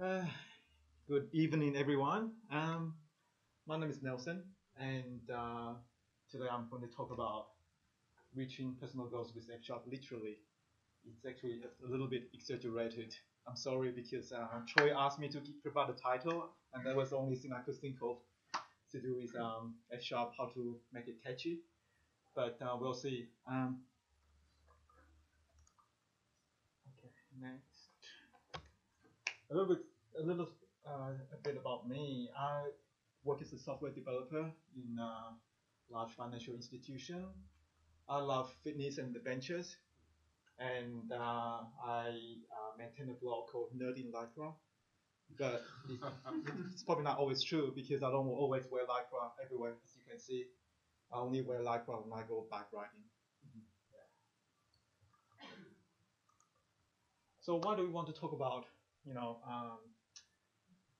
Uh, Good evening, everyone. My name is Nelson, and today I'm going to talk about reaching personal goals with F Sharp. Literally, it's actually a little bit exaggerated. I'm sorry because Troy asked me to prepare the title, and that was the only thing I could think of to do with F Sharp, how to make it catchy. But we'll see. Okay, next. A little bit, a little, a bit about me. I work as a software developer in a large financial institution. I love fitness and adventures, and I maintain a blog called Nerd in Lycra. But it's probably not always true because I don't always wear Lycra everywhere. As you can see, I only wear Lycra when I go bike riding. So why do we want to talk about, you know, um,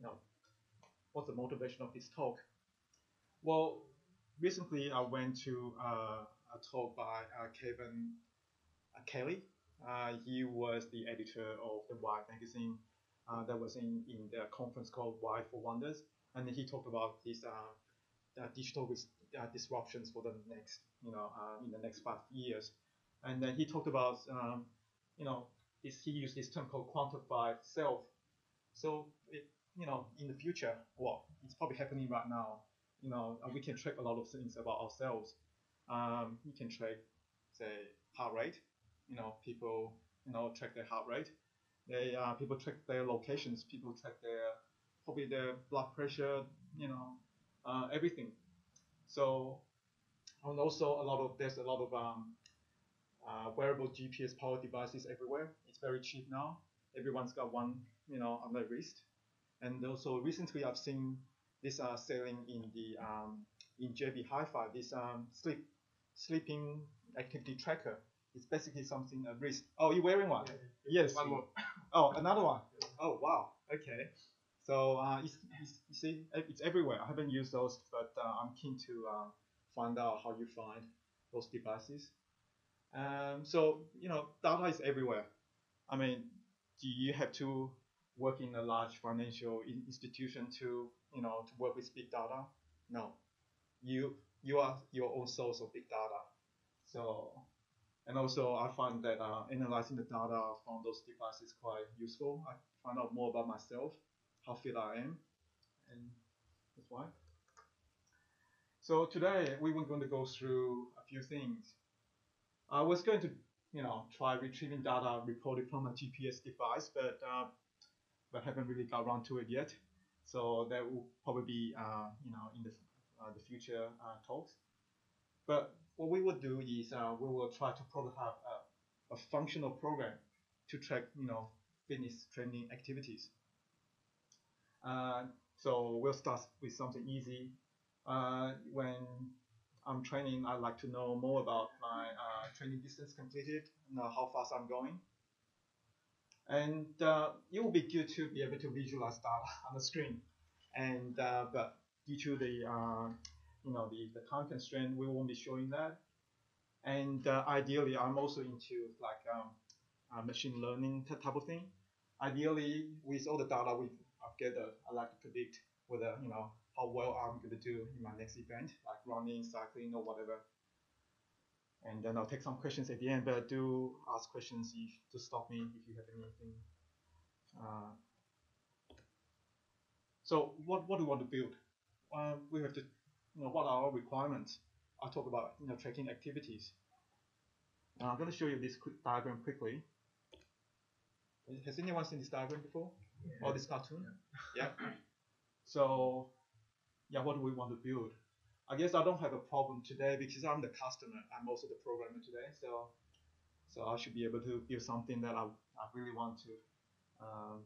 you know, what's the motivation of this talk? Well, recently I went to a talk by Kevin Kelly. He was the editor of the Wired magazine that was in the conference called Wired for Wonders, and he talked about these digital disruptions for the next, in the next 5 years, and then he talked about, you know, he used this term called quantified self. So in the future, well, it's probably happening right now. We can track a lot of things about ourselves. We can track, say, heart rate. People, track their heart rate. People track their locations. People track probably their blood pressure. Everything. So, and also there's a lot of wearable GPS powered devices everywhere. It's very cheap now. Everyone's got one, on their wrist. And also recently I've seen this selling in JB Hi-Fi, this sleeping activity tracker. It's basically something a wrist. Oh, you're wearing one? Yes. One more. Oh, another one. Oh, wow. Okay. So you see, it's everywhere. I haven't used those, but I'm keen to find out how you find those devices. So data is everywhere. I mean, do you have to work in a large financial institution to work with big data? No, you are your own source of big data. So, and also I find that analyzing the data from those devices quite useful. I find out more about myself, how fit I am, and that's why. So today we were going to go through a few things. I was going to try retrieving data reported from a GPS device, but haven't really got around to it yet. So that will probably be in the future talks. But what we would do is we will try to prototype a functional program to track fitness training activities. Uh, so we'll start with something easy. When I'm training, I like to know more about my training distance completed, how fast I'm going. And it will be good to be able to visualize data on the screen. And but due to the time constraint, we won't be showing that. And ideally, I'm also into like machine learning type of thing. Ideally, with all the data I've gathered, I like to predict whether how well I'm going to do in my next event, like running, cycling, or whatever. And then I'll take some questions at the end, but do ask questions to stop me if you have anything. Uh, So what do we want to build? We have to, what are our requirements? I'll talk about tracking activities. I'm going to show you this quick diagram quickly. Has anyone seen this diagram before? Or this cartoon? Yeah. So yeah, what do we want to build? I guess I don't have a problem today because I'm the customer. I'm also the programmer today. So I should be able to build something that I really want to. Um,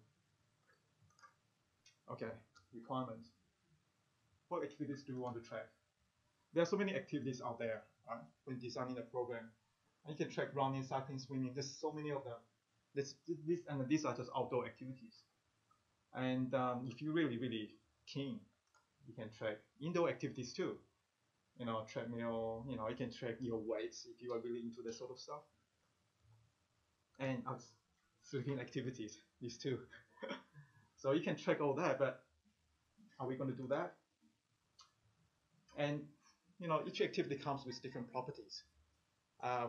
okay, requirements. What activities do we want to track? There are so many activities out there when designing a program. And you can track running, cycling, swimming. There's so many of them. These are just outdoor activities. And if you're really, really keen, you can track indoor activities too. Treadmill. You can track your weights if you are really into that sort of stuff. And sleeping activities, these two. So you can track all that, but are we going to do that? And each activity comes with different properties.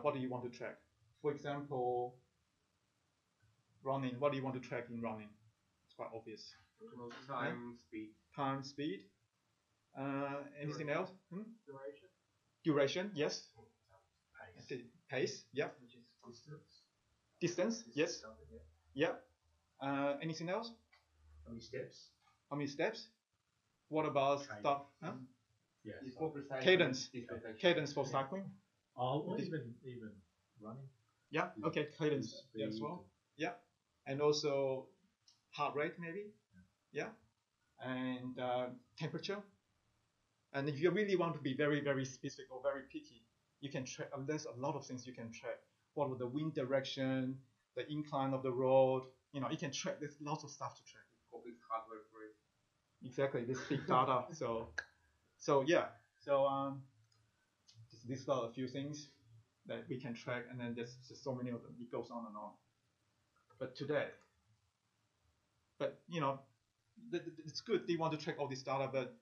What do you want to track? For example, running. What do you want to track in running? It's quite obvious. Time, speed. Time, speed. Anything else? Duration. Duration, yes. Pace. Pace, yeah. Which is distance. Distance, yes. Yeah. Anything else? How many steps? How many steps? What about stuff? Huh? Yes. Cadence. Cadence for cycling. Or even running. Yeah. Okay. Cadence as well. Yeah. And also heart rate maybe. Yeah. And temperature. And if you really want to be very, very specific or very picky, you can track. There's a lot of things you can track. What are the wind direction, the incline of the road? You can track. There's lots of stuff to track. Complex hardware for it. Exactly. This big data. So yeah. So these are a few things that we can track, and then there's just so many of them. It goes on and on. But today, it's good. You want to track all this data, but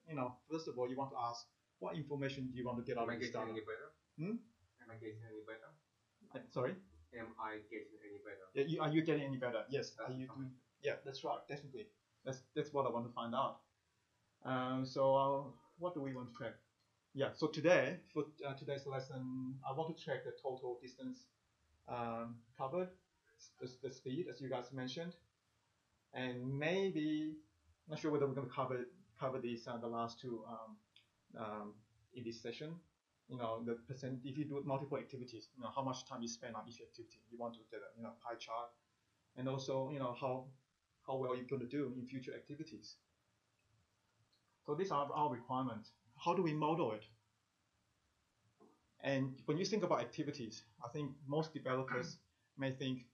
first of all, you want to ask what information do you want to get out of this data? Am I getting any better? Am I getting any better? Sorry. Am I getting any better? Yeah, are you getting any better? Yes. Are you doing? Yeah, that's right. Definitely. That's what I want to find out. So what do we want to track? Yeah. So today, for today's lesson, I want to track the total distance covered, the speed, as you guys mentioned, and maybe not sure whether we're going to cover these the last two in this session. The percent, if you do multiple activities, how much time you spend on each activity. You want to get a pie chart, and also how well you're going to do in future activities. So these are our requirements. How do we model it? And when you think about activities, I think most developers may think,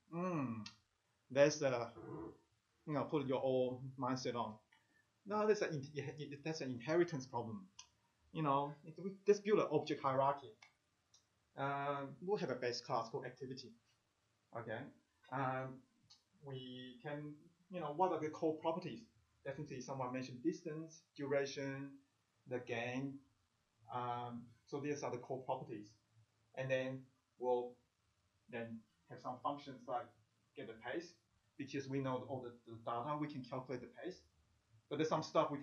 there's a put your own mindset on. No, that's an inheritance problem. Just build an object hierarchy. We'll have a base class called activity. Okay. We can, what are the core properties? Definitely, someone mentioned distance, duration, the gain. So these are the core properties, and then we'll have some functions like get the pace, because we know all the data, we can calculate the pace. But there's some stuff we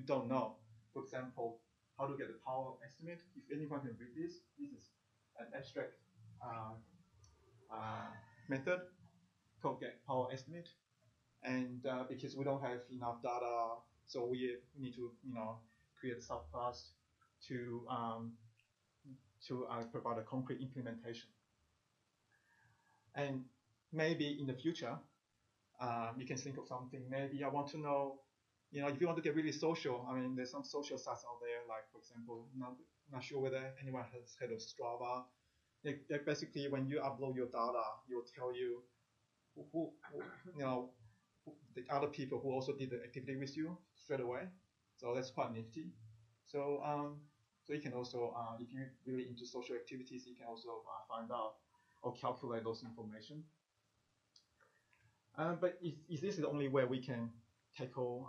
don't know. For example, how to get the power estimate. If anyone can read this is an abstract method called get power estimate. And because we don't have enough data, so we need to create a subclass to provide a concrete implementation. And maybe in the future, you can think of something. Maybe I want to know, if you want to get really social, I mean, there's some social sites out there, like, for example, not sure whether anyone has heard of Strava. They basically, when you upload your data, it will tell you who the other people who also did the activity with you straight away. So that's quite nifty. So so you can also, if you're really into social activities, you can also find out or calculate those information. But is this the only way we can tackle?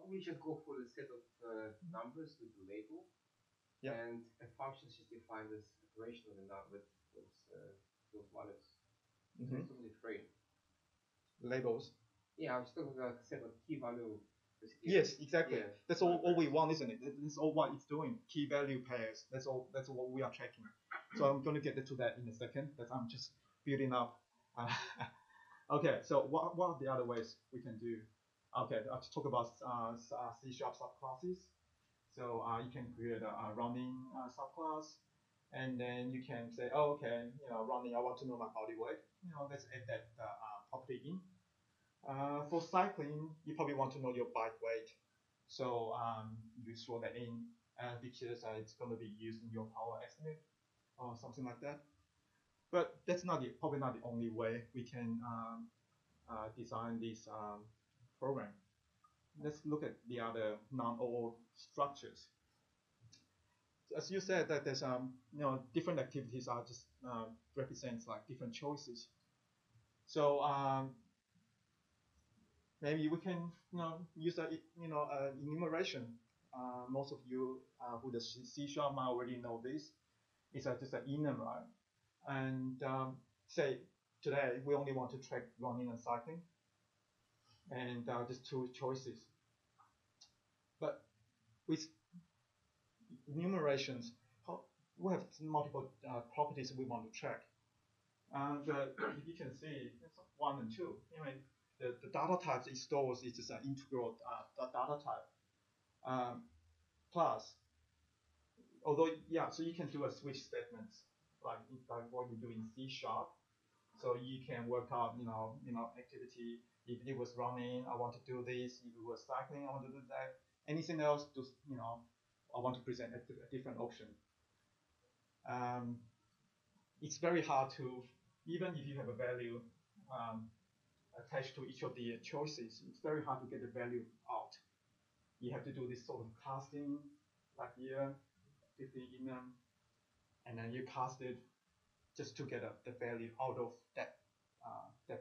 We should go for the set of numbers with the label. Yeah. And a function is defined as operation with those values. Mm-hmm. It's only frame. Labels. Yeah, I'm still going to set a key value. Yes, exactly. Yeah. That's all we want, isn't it? That's all what it's doing. Key value pairs. That's all what we are checking. So I'm going to get to that in a second. That I'm just building up. Okay. So what are the other ways we can do? Okay, I'll talk about C# subclasses. So you can create a running subclass, and then you can say, oh, okay, running, I want to know my body weight. Let's add that property in. For cycling, you probably want to know your bike weight. So you throw that in, because it's going to be used in your power estimate or something like that. But that's probably not the only way we can design this program. Let's look at the other non-OO structures. As you said, that there's different activities are just represents like different choices. So maybe we can use a enumeration. Most of you who the C# might already know this. It's just an enum, right? And say today we only want to track running and cycling, and just two choices. But with enumerations, we have multiple properties we want to track. And you can see it's 1 and 2. The data types it stores is just an integral data type. Plus, although so you can do a switch statements like what you do in C#. So you can work out activity. If it was running, I want to do this. If it was cycling, I want to do that. Anything else, just I want to present a different option. It's very hard to, even if you have a value attached to each of the choices, it's very hard to get the value out. You have to do this sort of casting, like here, with the enum, and then you cast it just to get the value out of that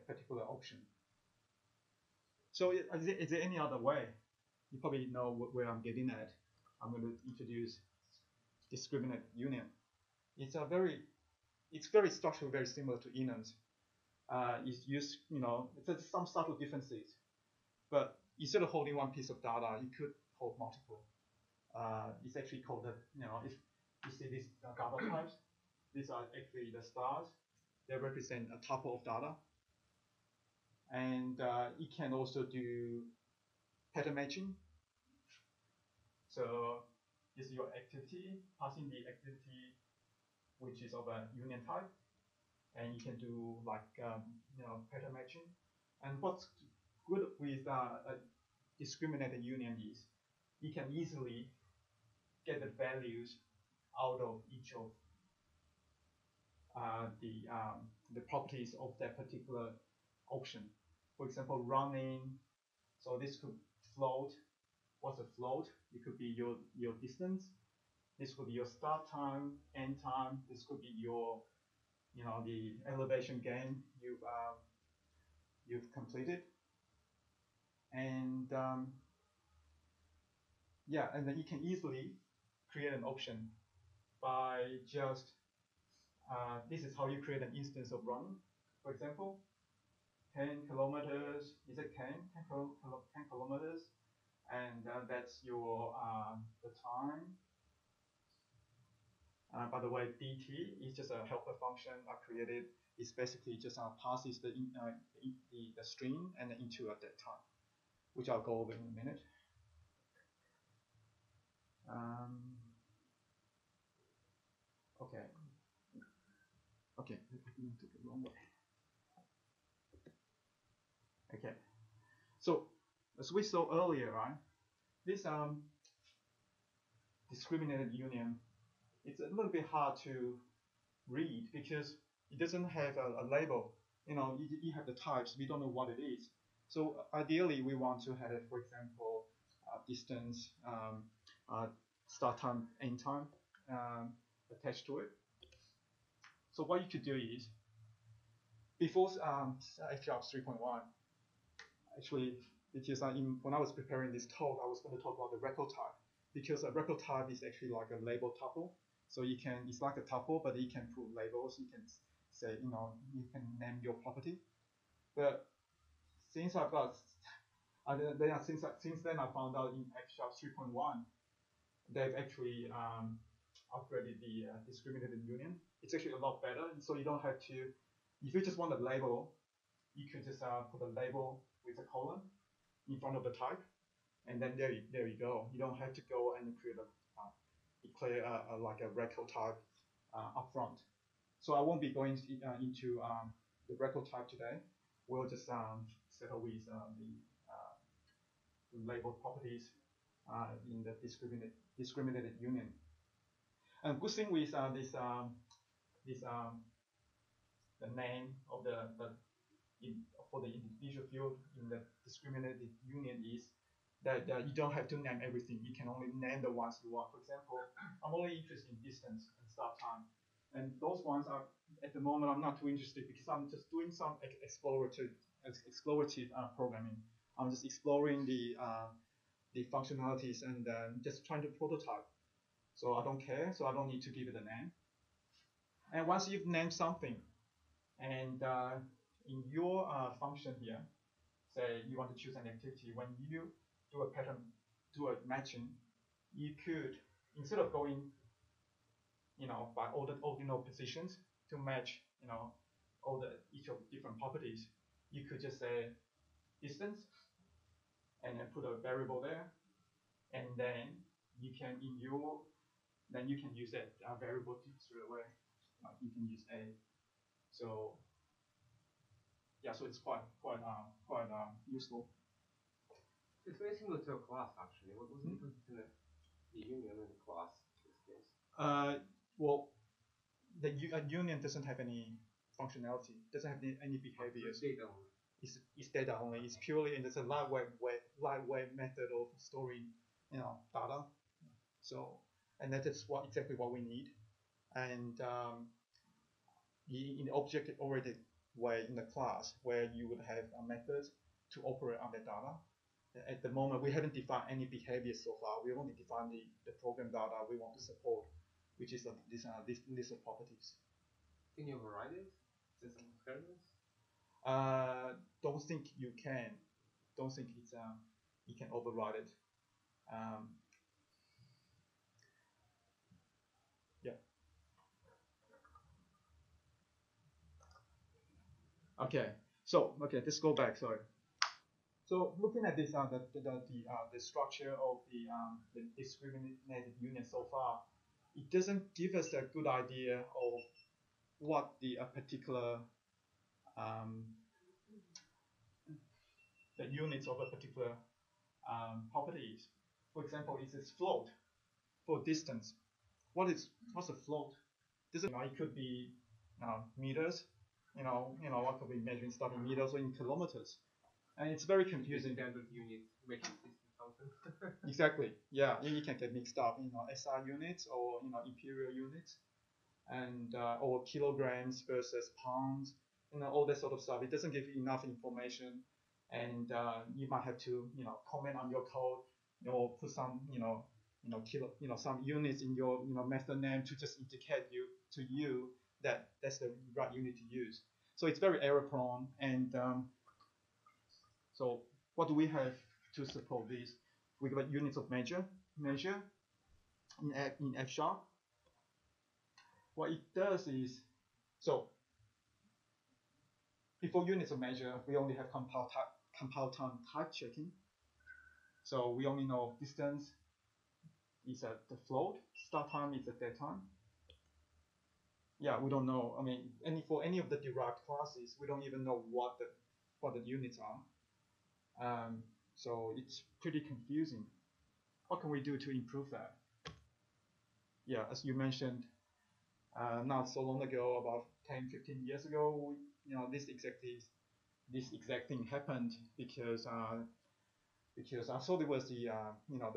particular option. So is there any other way? You probably know where I'm getting at. I'm going to introduce discriminate union. It's very structurally very similar to enums. It's used, it's some subtle differences, but instead of holding one piece of data, you could hold multiple. It's actually called if you see these data types, these are actually the stars. They represent a tuple of data, and it can also do pattern matching. So this is your activity, passing the activity which is of a union type, and you can do like pattern matching. And what's good with a discriminated union is you can easily get the values out of each of the properties of that particular option. For example, running. So this could float. What's a float? It could be your distance. This could be your start time, end time. This could be your the elevation gain you've completed. And and then you can easily create an option by just this is how you create an instance of running. For example, 10 kilometers, is it 10 kilometers, and that's your the time. By the way, dt is just a helper function I created. It's basically just passes the string and into at that time, which I'll go over in a minute. Okay. Okay, I took the wrong way. Okay. So as we saw earlier, right? This discriminated union, it's a little bit hard to read because it doesn't have a label. You have the types, we don't know what it is. So ideally, we want to have, for example, distance, start time, end time attached to it. So what you could do is, before HLOps 3.1, actually, because when I was preparing this talk, I was going to talk about the record type, because a record type is actually like a label tuple. So it's like a tuple, but you can put labels. You can say, you can name your property. But since I've got, since then I found out in HLOps 3.1, they've actually upgraded the discriminated union. It's actually a lot better. So you don't have to, if you just want a label, you could just put a label with a colon in front of the type, and then there you go. You don't have to go and declare like a record type up front. So I won't be going into the record type today. We'll just settle with the label properties in the discriminated union. And good thing with the name of for the individual field in the discriminated union is that you don't have to name everything. You can only name the ones you want. For example, I'm only interested in distance and start time, and those ones are at the moment I'm not too interested because I'm just doing some explorative programming. I'm just exploring the functionalities and just trying to prototype. So I don't care. So I don't need to give it a name. And once you've named something, and in your function here, say you want to choose an activity, when you do a pattern, do a matching, you could, instead of going, by all the ordinal positions to match, all the each of the different properties, you could just say distance, and then put a variable there, and then you can then you can use that variable straight away. You can use a. So yeah, so it's quite useful. It's very similar to a class, actually. What's the difference between the union and the class in this case? Well, the union doesn't have any functionality, doesn't have any behaviors. It's data only. It's purely, and it's a lightweight method of storing, data. So, and that is exactly what we need. And in the object-oriented way in the class, where you would have a method to operate on the data. At the moment, we haven't defined any behavior so far. We only defined the program data we want to support, which is this list of properties. Can you override it? Is there some experiments? Don't think you can. Don't think it's you can override it. Yeah. Okay. So let's go back. Sorry. So looking at this, the structure of the discriminated union so far, it doesn't give us a good idea of what the particular the units of a particular property is. For example, is this float for distance? What's a float? It could be meters. What could be measuring stuff in meters or in kilometers, and it's very confusing. Standard unit measuring system something. Exactly. Yeah, you can get mixed up. SI units or imperial units, and or kilograms versus pounds. All that sort of stuff. It doesn't give you enough information, and you might have to comment on your code, or put some some units in your method name to just indicate to you that that's the right unit to use. So it's very error prone, and so what do we have to support this? We got units of measure in F sharp. What it does is, so before units of measure, we only have compile time type checking. So we only know distance is the float, start time is the dead time. Yeah, we don't know. I mean, for any of the derived classes, we don't even know what the units are. So it's pretty confusing. What can we do to improve that? Yeah, as you mentioned, not so long ago, about 10, 15 years ago, this exact thing happened because I thought it was the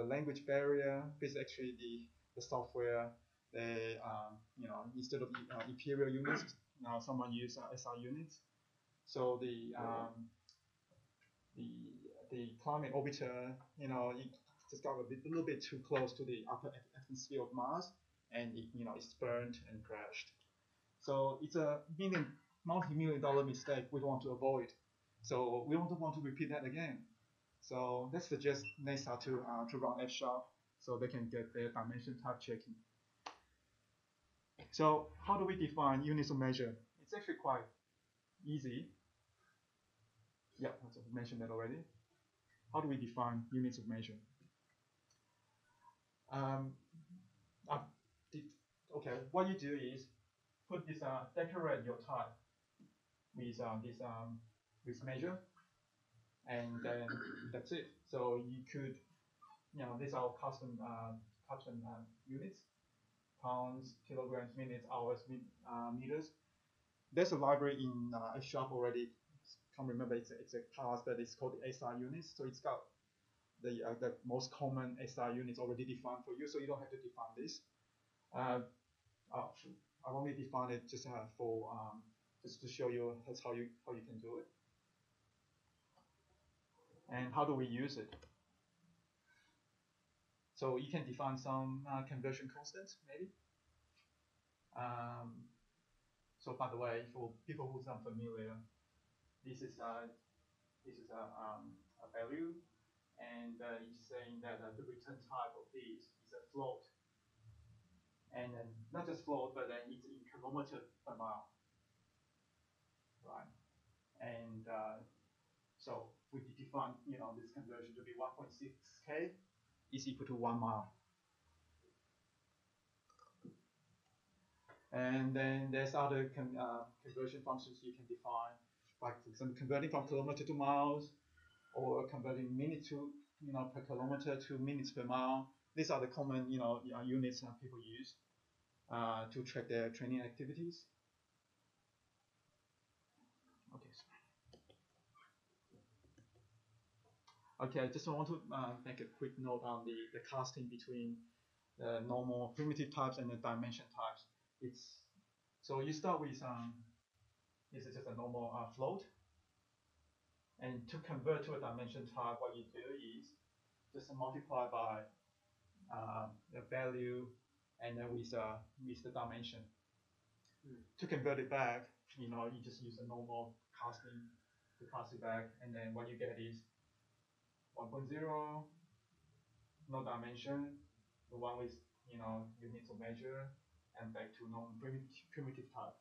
language barrier. Because actually the software, they instead of imperial units, now someone used SI units. So the climate orbiter, it just got a little bit too close to the upper atmosphere of Mars, and it's burned and crashed. So it's a multi-million-dollar mistake we want to avoid. So we don't want to repeat that again. So let's suggest NASA to run F sharp so they can get their dimension type checking. So how do we define units of measure? It's actually quite easy. Yeah, I mentioned that already. How do we define units of measure? Okay, what you do is put this decorate your type with measure, and then that's it. So you could, these are custom units: pounds, kilograms, minutes, hours, meters. There's a library in F sharp already. Can't remember it's a class, but it's called the SI units. So it's got the most common SI units already defined for you, so you don't have to define this. I've only defined it just for just to show you that's how you can do it. And how do we use it? So you can define some conversion constants, maybe. So by the way, for people who's unfamiliar, this is a value, and it's saying that the return type of this is a float, and then not just float, but then it's in kilometer per mile, right? And so we define this conversion to be 1.6k is equal to 1 mile. And then there's other conversion functions you can define, like for example, converting from kilometer to miles, or converting minute to per kilometer to minutes per mile. These are the common units that people use to track their training activities. Okay, I just want to make a quick note on the casting between the normal primitive types and the dimension types. So you start with this is just a normal float, and to convert to a dimension type, what you do is just multiply by the value and then with the dimension. To convert it back, you just use a normal casting to cast it back, and then what you get is 1.0, no dimension, the one with units of measure, and back to non-primitive type.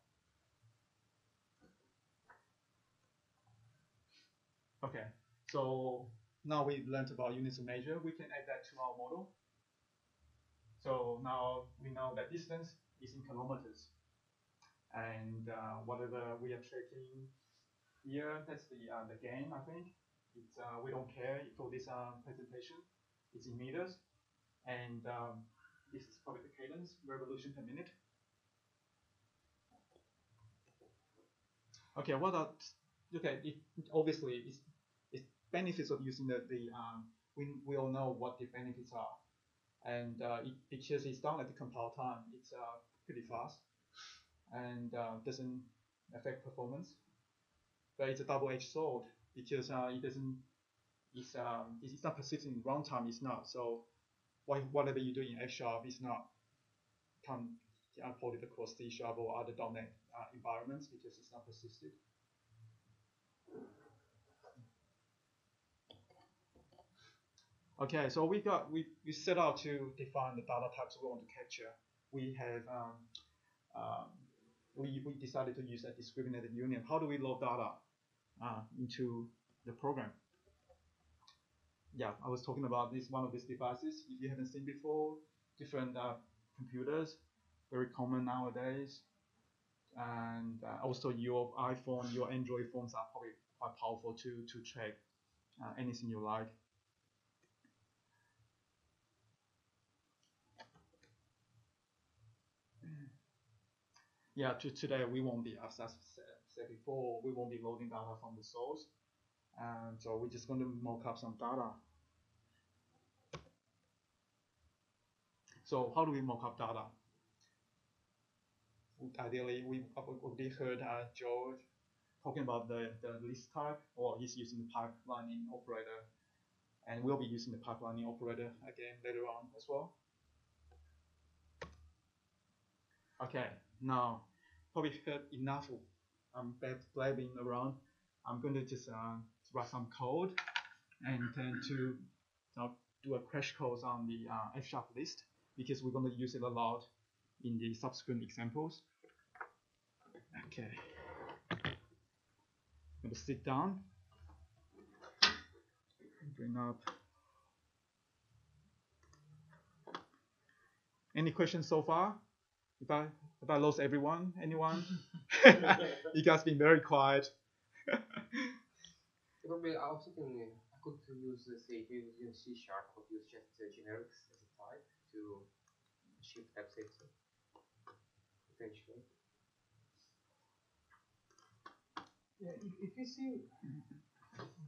Okay, so now we learned about units of measure. We can add that to our model. So now we know that distance is in kilometers, and whatever we are tracking here, that's the gain. I think it's we don't care for this presentation. It's in meters, and this is probably the cadence, revolution per minute. Okay, obviously it's benefits of using we all know what the benefits are, and because it's done at the compile time, it's pretty fast and doesn't affect performance. But it's a double-edged sword because it doesn't. It's not persistent in runtime. It's not. So whatever you do in F# is not ported across C# or other .NET environments because it's not persisted. Okay, so we set out to define the data types we want to capture. We have we decided to use a discriminated union. How do we load data into the program? Yeah, I was talking about one of these devices. If you haven't seen before, different computers, very common nowadays. And also your iPhone, your Android phones are probably quite powerful to track anything you like. Yeah, today we won't be, as I said before, we won't be loading data from the source. And so we're just going to mock up some data. So how do we mock up data? Ideally, we already heard George talking about the list type, or he's using the pipelining operator, and we'll be using the pipelining operator again later on as well. Okay, now probably heard enough of blabbing around. I'm going to just write some code and then to do a crash course on the F# list because we're going to use it a lot in the subsequent examples. Okay, I'm going to sit down, bring up. Any questions so far? Have I lost everyone? Anyone? You guys been very quiet. Probably I was thinking I could use say if you're using C#, could use just generics as a type to achieve type safety potentially. Yeah, if you see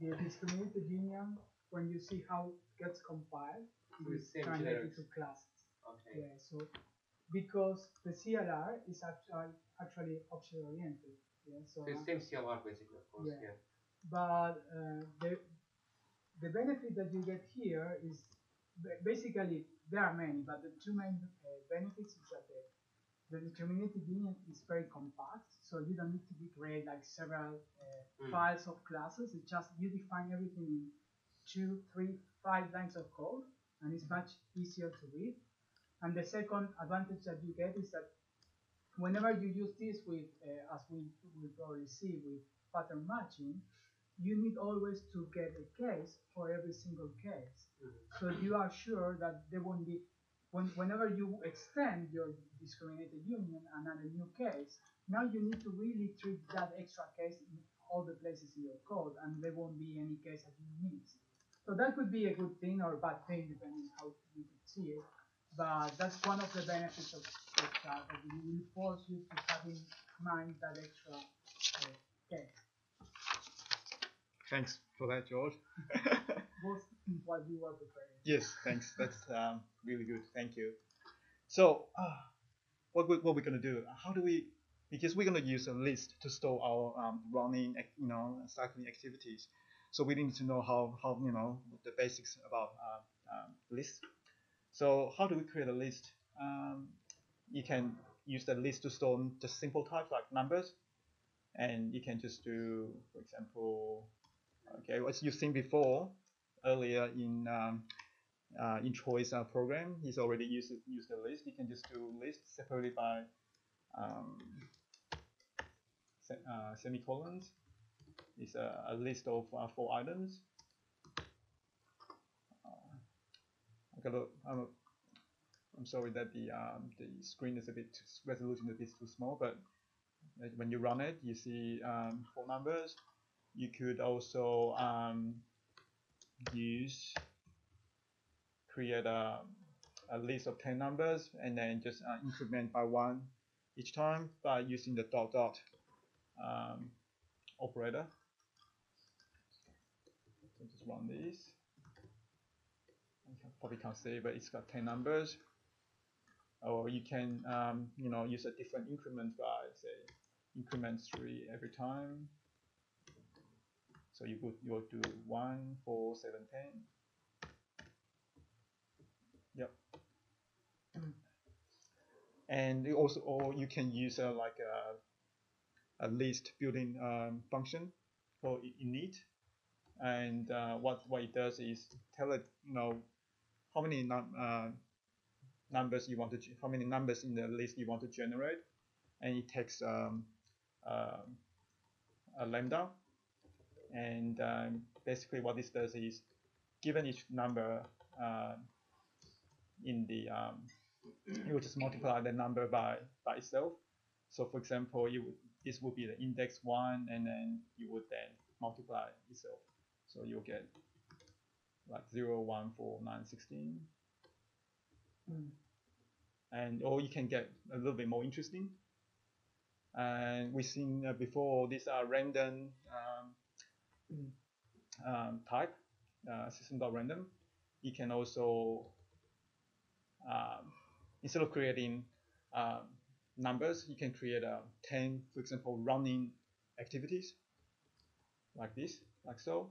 the discriminated union, when you see how it gets compiled, So it's same translated generics. to classes. Okay. Yeah, so because the CLR is actually object oriented. Yeah, so it's same CLR basically, of course. Yeah. But the benefit that you get here is basically there are many, but the two main benefits is that the discriminated union is very compact, so you don't need to create like several files of classes. It's just you define everything in 2, 3, 5 lines of code, and it's much easier to read. And the second advantage that you get is that whenever you use this with, as we will probably see with pattern matching, you need always to get a case for every single case. So you are sure that there won't be, whenever you extend your discriminated union and add a new case, now you need to really treat that extra case in all the places in your code, and there won't be any case that you miss. So that could be a good thing or a bad thing, depending how you could see it. But that's one of the benefits of that it will force you to have in mind that extra case. Thanks for that, George. Both what you were preparing. Yes, thanks. That's really good. Thank you. So, what we're gonna do? How do we? Because we're gonna use a list to store our running, cycling activities. So we need to know how the basics about lists. So how do we create a list? You can use the list to store just simple types like numbers, and you can just do, for example, okay, as you've seen before earlier in Troy's program, he's already used the list. You can just do lists separated by semicolons. It's a list of 4 items. I'm sorry that the screen is resolution is a bit too small, but when you run it, you see 4 numbers. You could also create a list of 10 numbers and then just increment by 1 each time by using the dot operator. So just run this. You probably can't see, but it's got 10 numbers. Or you can use a different increment by, say, increment 3 every time. So you will do 1, 4, 7, 10. Yep. And you also, or you can use like a list built-in function called init, and what it does is tell it how many numbers you want to, how many numbers in the list you want to generate, and it takes a lambda, and basically what this does is, given each number in the you would just multiply the number by itself. So for example, this would be the index 1, and then you would then multiply itself. So you'll get like 0, 1, 4, 9, 16. And or you can get a little bit more interesting. And we've seen before, these are random type, system.random. You can also, instead of creating numbers, you can create 10, for example, running activities like this, like so.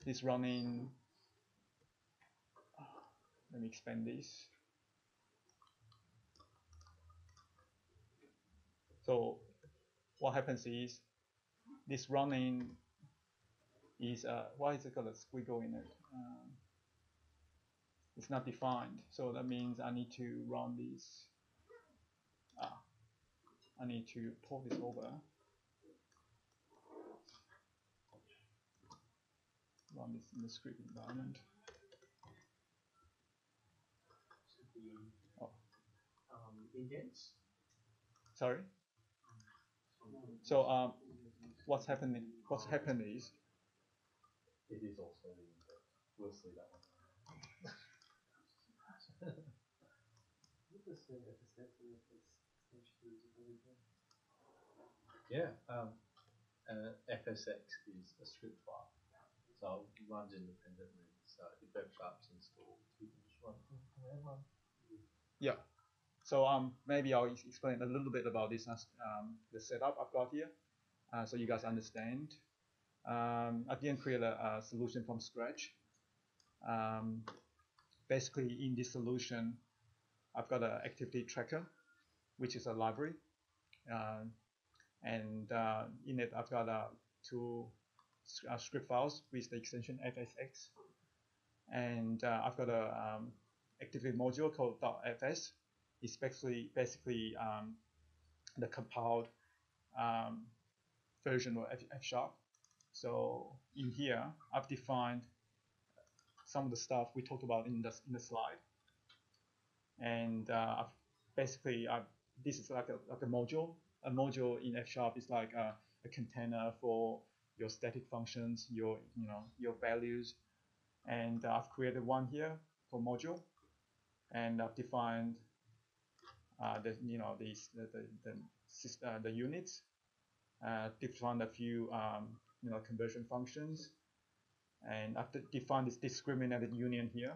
This running, let me expand this. So what happens is, this running is, why is it got a squiggle in it? It's not defined, so that means I need to run this. I need to port this over. Run this in the script environment. Oh. Indents? Sorry. So what's happened is, it is also the index. We'll see that one. Yeah, FSX is a script file, so it runs independently. So if F#'s installed, you can just run command line. Yeah. So maybe I'll explain a little bit about this the setup I've got here, so you guys understand. I didn't create a solution from scratch. Basically, in this solution, I've got an activity tracker, which is a library, and in it I've got two script files with the extension fsx, and I've got a activity module called .fs. It's basically the compiled version of F#. So in here, I've defined some of the stuff we talked about in the slide, and basically this is like a module. A module in F# is like a container for your static functions, your values, and I've created one here for module, and I've defined the units, defined a few conversion functions, and I've defined this discriminated union here.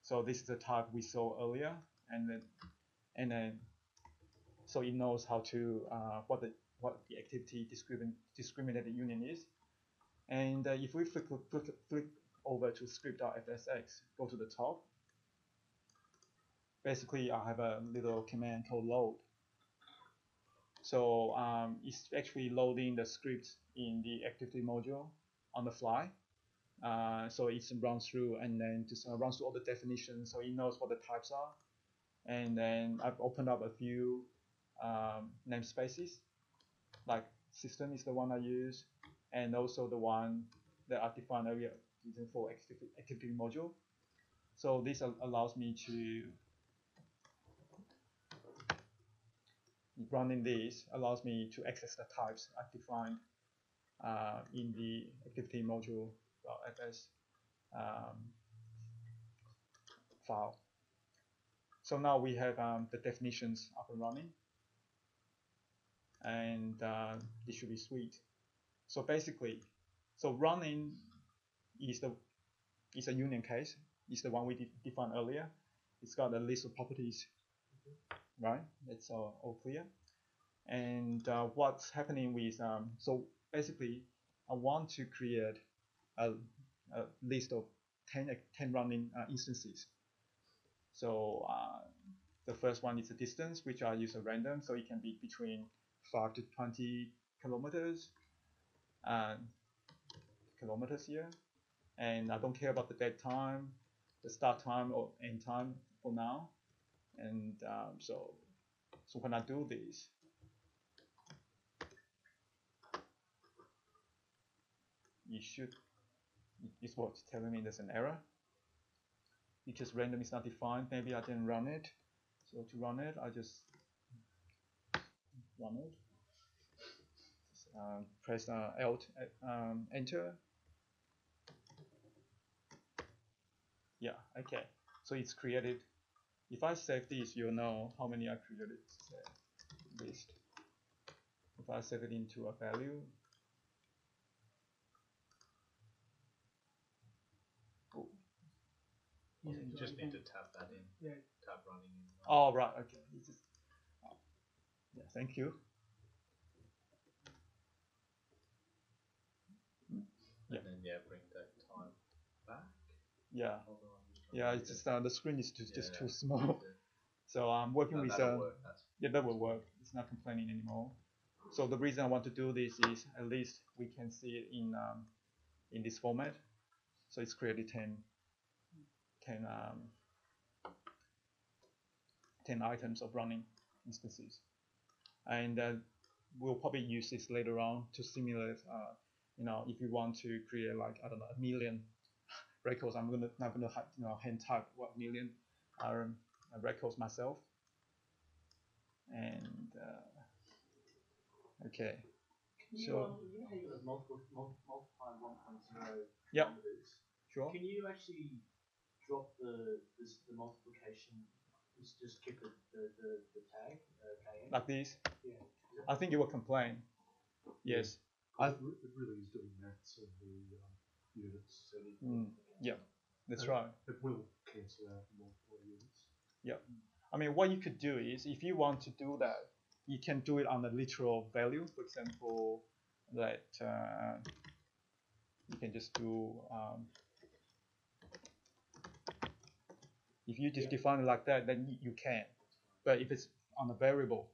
So this is the type we saw earlier, and then so it knows how to what the activity discriminated union is. And if we flick over to script.fsx, go to the top, basically I have a little command called load. So it's actually loading the script in the activity module on the fly. So it runs through and then just runs through all the definitions, so it knows what the types are. And then I've opened up a few namespaces, like system is the one I use, and also the one that I defined earlier for activity module. So this allows me to running this allows me to access the types I defined in the activity module .fs file. So now we have the definitions up and running, and this should be sweet. So basically, running is a union case. It's the one we defined earlier. It's got a list of properties, right? It's all clear. And what's happening with so basically, I want to create a list of 10 running instances. So the first one is the distance, which I use a random, so it can be between 5 to 20 kilometers here. And I don't care about the dead time, the start time or end time for now. And so when I do this, it's what's telling me there's an error because random is not defined. Maybe I didn't run it. So to run it, I just run it. Just, press Alt, Enter. Yeah, okay. So it's created. If I save this, you'll know how many I created. List. If I save it into a value, You just need to tap that in. Yeah. Tap running in. Oh, right, okay. Yeah, thank you. Yeah. And then bring that time back. Yeah. Yeah, it's just the screen is just too small. Yeah. So I'm working with work. Yeah, that will work. It's not complaining anymore. So the reason I want to do this is at least we can see it in this format. So it's created 10 items of running instances, and we'll probably use this later on to simulate. If you want to create like I don't know 1 million records, I'm not gonna hand type what million records myself. And okay. Can you, So you know how you have multiply 1.0 yep. numbers? Sure. Can you actually drop the multiplication? Just keep the tag KN? Like this? Yeah. I think you will complain. Yes. It really is doing maths of the units. Yeah, that's right. It will cancel out multiple units. Yeah. I mean, what you could do is, if you want to do that, you can do it on a literal value. For example, that you can just do. If you just define it like that, then you can. But if it's on a variable,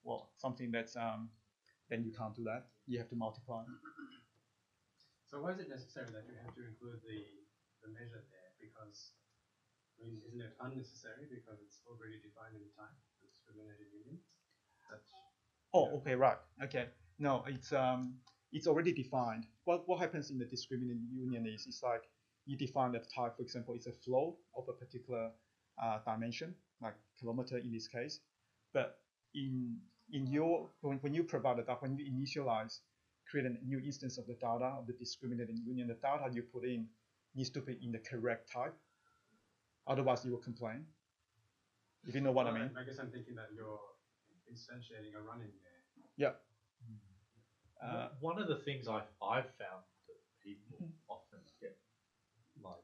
well, something that's then you can't do that. You have to multiply. So why is it necessary that you have to include the measure there? Because I mean, isn't it unnecessary because it's already defined in the type, the discriminated union? Okay, right. Okay. No, it's already defined. What happens in the discriminated union is it's like you define the type, for example, it's a float of a particular dimension, like kilometer in this case. But in your when you provide the data, when you initialize, create a new instance of the data of the discriminated union, the data you put in needs to be in the correct type. Otherwise, you will complain. If you know what I mean. I guess I'm thinking that you're instantiating a running there. Yeah. One of the things I've found that people often get like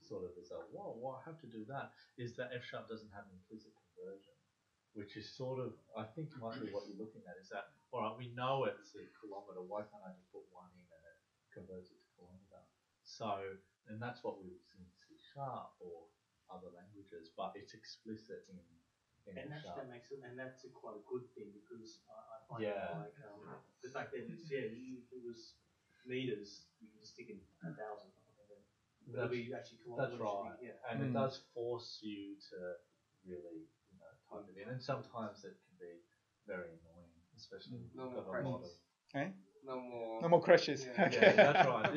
sort of as a whoa, I have to do that, is that F# doesn't have implicit conversion, which is sort of, I think might be what you're looking at, is that, all right, we know it's a kilometer, why can't I just put 1 in and it converts it to kilometer? So, and that's what we would see in C# or other languages, but it's explicit in and F#. that makes it, and that's quite a good thing because I find Yeah. like the fact that it's if it was meters, you can just stick in 1,000. It'll be actually kilometers. That's right. Yeah. And it does force you to really, type it in, and sometimes it can be very annoying, especially if you've got a lot of. Okay. No more crashes. Yeah. Okay. Yeah, that's right.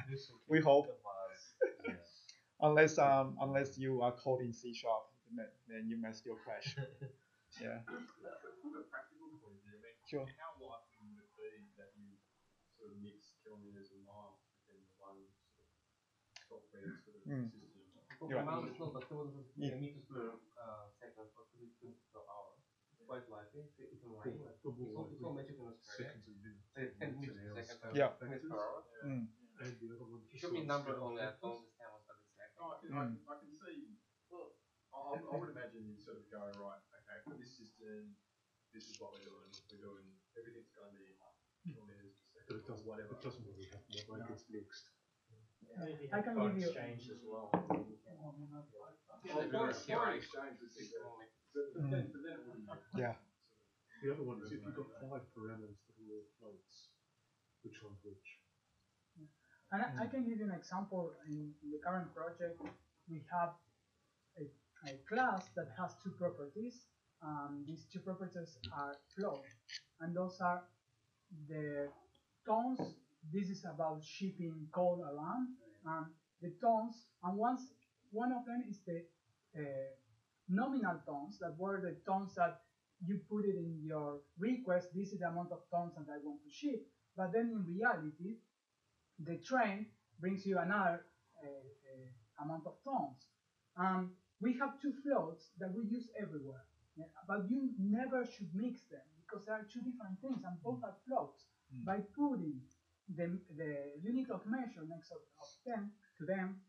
This will We keep hope. the buzz. Yeah. Unless you are code in C#, then you may still crash. Yeah. From a practical point of view, I mean, Sure. how likely would it be that you sort of mix kilometers and miles within the one sort of software sort of system? You're right. Miles is not, but meters per second or kilometers per hour. Quite likely. It can range. It's all measured in Australia. Seconds and minutes. 10 meters per second. Yeah. Minutes per hour. And the other one. If you show me a number on that, don't understand what's per second. No, I can see. Well, I would imagine you'd sort of go, right, okay, for this system, this is what we're doing. We're doing everything's going to be kilometers per second. But it doesn't really happen that way. It gets mixed. Maybe I can give you. exchange as well. Yeah, foreign exchange would think that. But then it wouldn't be. Yeah. The other one is if you've got 5 parameters that are all floats, which one's which? And I can give you an example. In the current project, we have a class that has 2 properties. These 2 properties are float, and those are the tones. This is about shipping code around. The tones, and one of them is the nominal tones, that were the tones that you put it in your request. This is the amount of tones that I want to ship. But then in reality, the train brings you another amount of tones. We have 2 floats that we use everywhere, but you never should mix them because they are 2 different things, and both are floats. By putting the unit of measure next of them to them,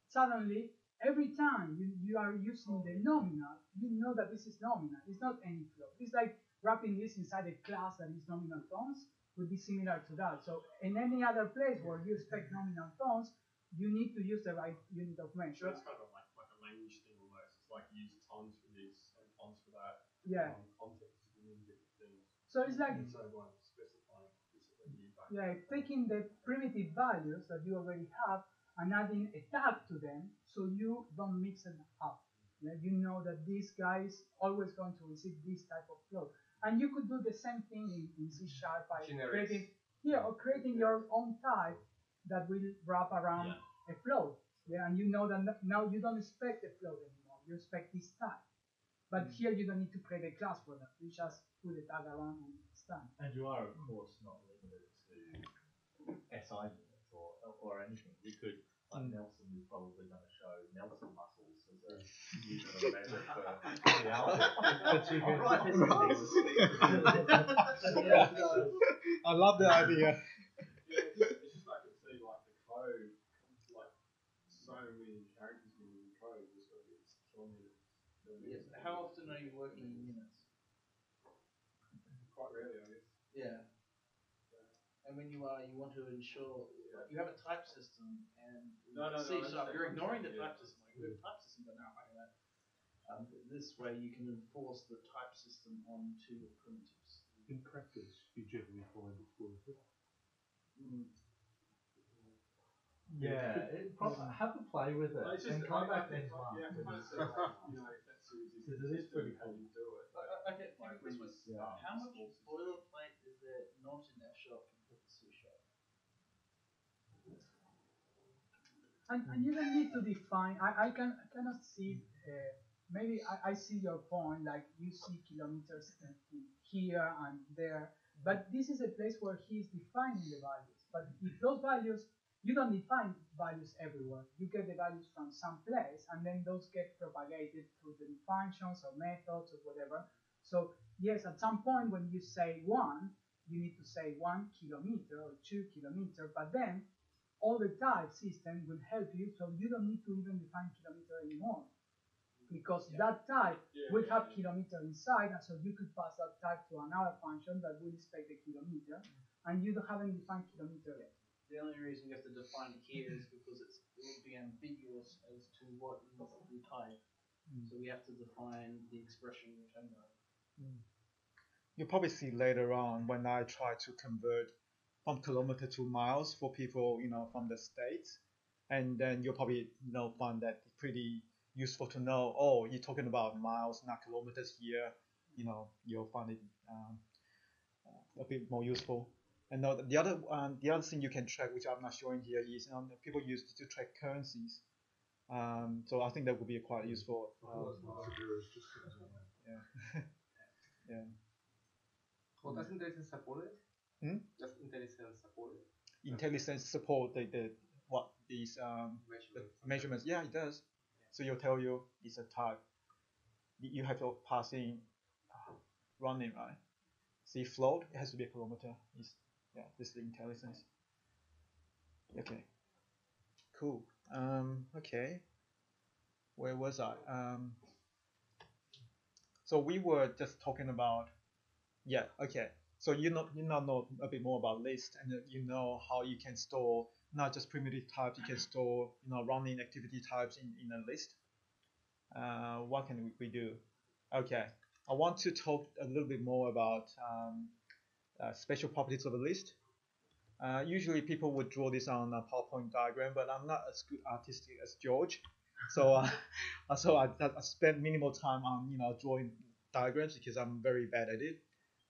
suddenly every time you are using the nominal, you know that this is nominal. It's not any float. It's like wrapping this inside a class that is nominal tones would be similar to that. So in any other place where you expect nominal tones, you need to use the right unit of measure. So it's kind of like a language thing almost. It's like you use tons for this and tons for that. Yeah. Context to mean different things. So it's like So like specifying explicitly back. yeah, taking the primitive values that you already have and adding a tag to them so you don't mix them up. Yeah, you know that this guy is always going to receive this type of float. And you could do the same thing in C# by creating your own type that will wrap around a float. Yeah, and you know that now you don't expect a float anymore. You expect this type. But here you don't need to create a class for that. You just put a tag around and it's done. And you are, of course, not limited to SI units or anything. You could, like Nelson is probably going to show Nelson muscles as a unit of measure for the output. But you can I love the idea. It's just I could see like the code, like so many characters in the code, there's got to be kilometers. Yes. How often are you working in units? Quite rarely, I guess. Yeah. And when you want to ensure you have a type system, and No, C I sharp, you're understand. ignoring the Yeah. type system. Like, we have type system, but now this way you can enforce the type system onto your primitives. In practice, you generally find it's worth it. Yeah, have a play with it. Well, it's just, and come I back think, next month. yeah, kind of say, like, if that's too easy, Because it is pretty how cool. you do it. Okay, Like this when way. you start How much small systems. boilerplate is there not in F sharp compared to C sharp? And you don't need to define. I cannot see. Maybe I see your point. Like you see kilometers here and there, but this is a place where he is defining the values. But if those values, you don't define values everywhere. You get the values from some place, and then those get propagated through the functions or methods or whatever. So yes, at some point when you say 1, you need to say 1 kilometer or 2 kilometer, but then all the type system will help you, so you don't need to even define kilometer anymore, because that type will have kilometer inside, and so you could pass that type to another function that will expect a kilometer, and you haven't defined kilometer yet. The only reason you have to define it here is because it would be ambiguous as to what is the type. So we have to define the expression return value. You'll probably see later on when I try to convert from kilometer to miles for people, from the States. And then you'll probably, find that pretty useful to know, oh, you're talking about miles, not kilometers here. You'll find it a bit more useful. And the other thing you can track, which I'm not showing here, is people use to track currencies. So I think that would be quite useful. Yeah. Yeah. Well, does IntelliSense support it? Does IntelliSense support it? IntelliSense support these measurements. Yeah, it does. So it'll tell you it's a type. You have to pass in running, right? See, float, it has to be a kilometer. This is the IntelliSense. Okay. Cool. Okay. Where was I? So we were just talking about. Yeah. Okay. So you now know a bit more about list, and you know how you can store not just primitive types. You can store running activity types in a list. What can we do? Okay. I want to talk a little bit more about special properties of a list. Usually people would draw this on a PowerPoint diagram, but I'm not as good artistic as George, so I spend minimal time on drawing diagrams because I'm very bad at it.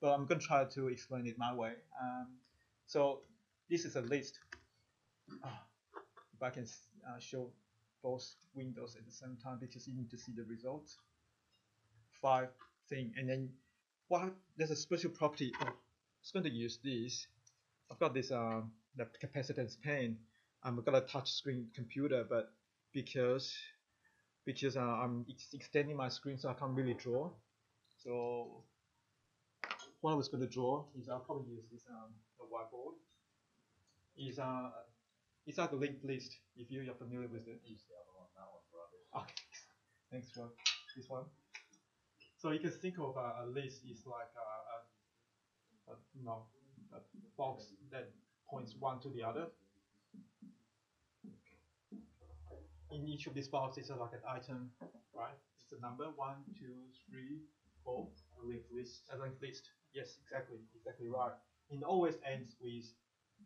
But I'm gonna try to explain it my way. So this is a list. If I can show both windows at the same time, because you need to see the results. 5 thing, and then there's a special property. I'm just going to use this. I've got this the capacitance pane. I'm got a touch screen computer, but because I'm extending my screen, so I can't really draw. So what I was going to draw is I'll probably use this the whiteboard. It's like a linked list if you're familiar with it. Use the other one. That one's rubbish. Okay, thanks for this one. So you can think of a list is like a box that points one to the other. In each of these boxes is like an item, right? It's a number 1, 2, 3, 4. A linked list. A linked list. Yes, exactly right. It always ends with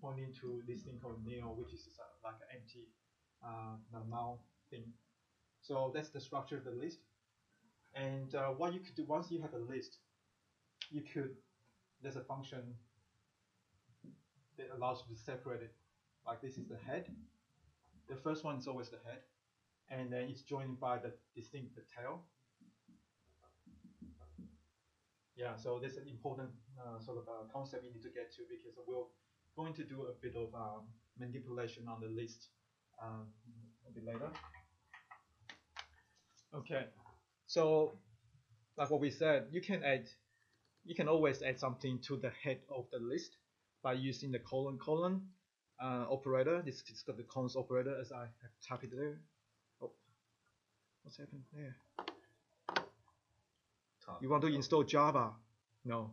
pointing to this thing called nil, which is like an empty null thing. So that's the structure of the list. And what you could do once you have a list, there's a function that allows you to separate it. Like this is the head. The first one is always the head, and then it's joined by the tail. Yeah, so this is an important sort of concept you need to get to, because we're going to do a bit of manipulation on the list a bit later. Okay, so like what we said, you can always add something to the head of the list by using the colon operator. This is got the cons operator as I have typed it there. Oh, what's happened there? You want to install Java? No.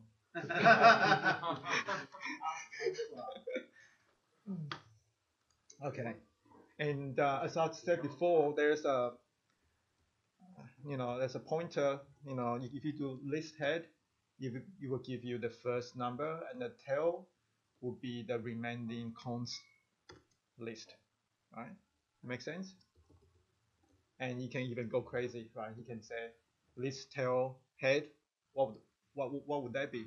Okay, and as I said before, there's a there's a pointer. If you do list head, you will give you the first number, and the tail will be the remaining const list, right? Make sense? And you can even go crazy, right? You can say list tail head. What would that be?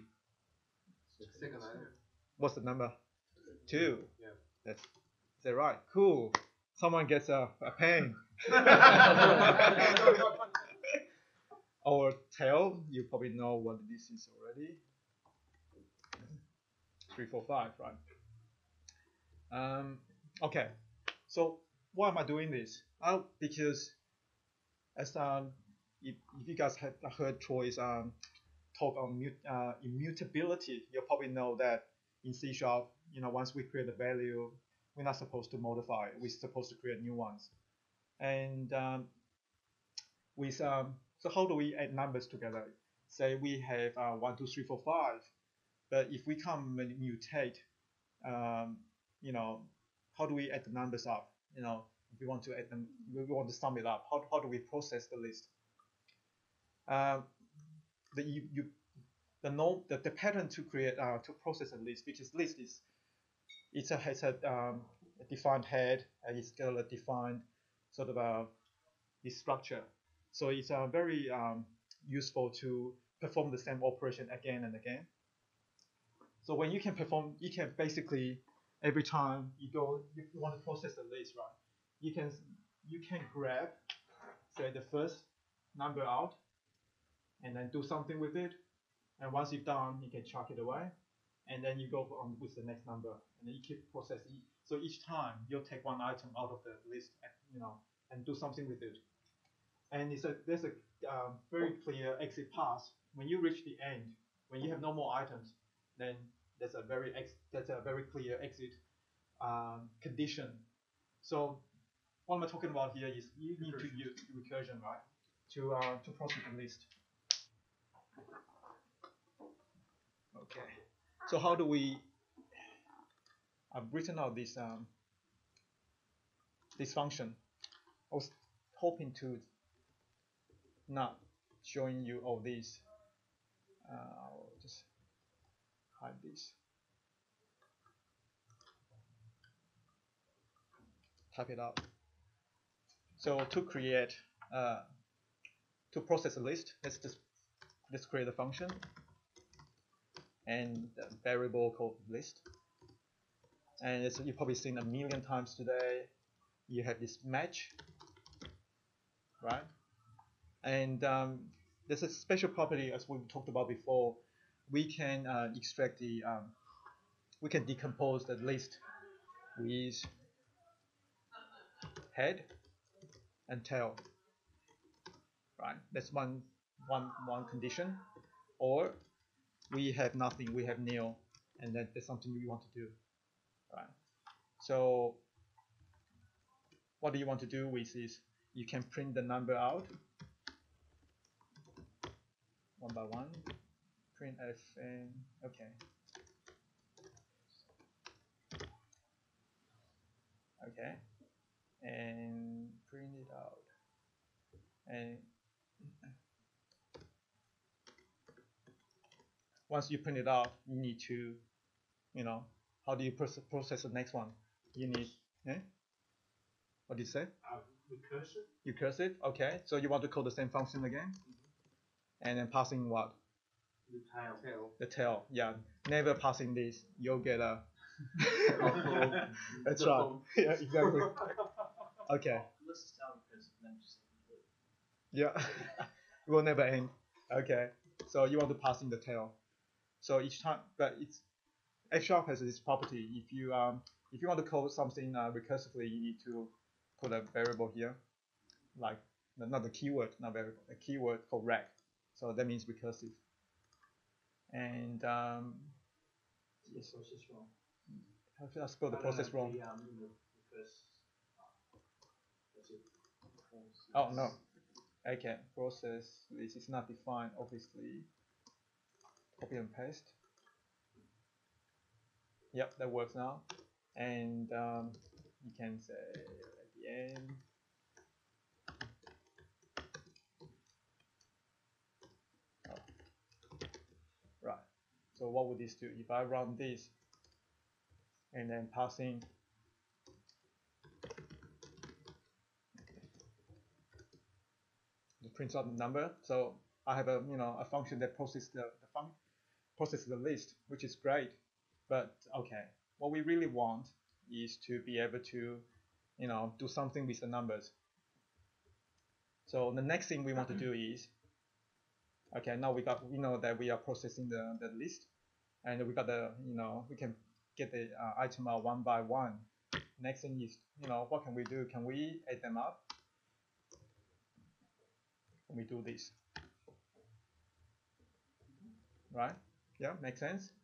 Second item. What's the number? 2. Yeah. Is that right? Cool. Someone gets a pen. Or tail, you probably know what this is already. 3, 4, 5, right? Okay. So why am I doing this? Because as if you guys have heard Troy's talk on immutability, you probably know that in C#, once we create a value, we're not supposed to modify it. We're supposed to create new ones. And so how do we add numbers together? Say we have 1, 2, 3, 4, 5, but if we can't mutate, how do we add the numbers up? If we want to add them, we want to sum it up. How do we process the list? The pattern to create to process a list, which is list is has a defined head, and it's got a defined sort of this structure. So it's very useful to perform the same operation again and again. So when you can basically every time you want to process the list, right? You can grab, say, the first number out, and then do something with it. And once you've done, you can chuck it away, and then you go on with the next number, and then you keep processing. So each time you'll take one item out of the list, and do something with it. And there's a very clear exit path. When you reach the end, when you have no more items, then there's a very clear exit condition. So what am I talking about here is you need to use recursion, right, to process the list. Okay. So how do we? I've written out this function. I was hoping to not showing you all these. I'll just hide this. Type it out. So to create, to process a list, let's create a function and a variable called list. And you've probably seen a million times today. You have this match, right? And there's a special property, as we talked about before. We can extract we can decompose the list with head and tail, right? That's one condition. Or we have nothing, we have nil, and that's something we want to do, right? So what do you want to do with this? You can print the number out one by one. Print fn. Okay. Okay. And print it out. And once you print it out, you need to, how do you process the next one? You need, what did you say? Recursive. Recursive. Okay. So you want to call the same function again, and then passing what? The tail. The tail. Yeah. Never passing this. You'll get a. That's right. Yeah. Exactly. Okay. Let's just tell because then just Yeah. It will never end. Okay. So you want to pass in the tail. So each time, but F# has this property. If you want to call something recursively, you need to put a variable here, like not the keyword, not variable, a keyword called rec. So that means recursive. And yes, process wrong. How should I spell the process wrong? Oh no. Okay, process this is not defined, obviously. Copy and paste. Yep, that works now. And you can say at the end. Oh. Right. So what would this do? If I run this and then passing it prints out the number. So I have a a function that processes the list, which is great. But okay, what we really want is to be able to do something with the numbers. So the next thing we want to do is, okay, now we know that we are processing the list, and we got we can get the item out one by one. Next thing is, what can we do? Can we add them up? Can we do this? Right? Yeah, makes sense.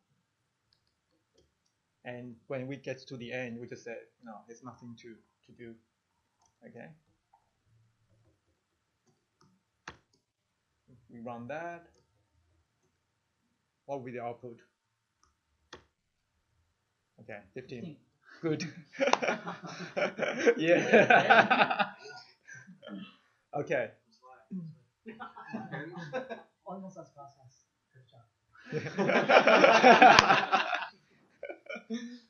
And when we get to the end, we just say, no, there's nothing to do. Okay. If we run that, what will be the output? Okay, 15. Good. Yeah. Okay. Almost as fast as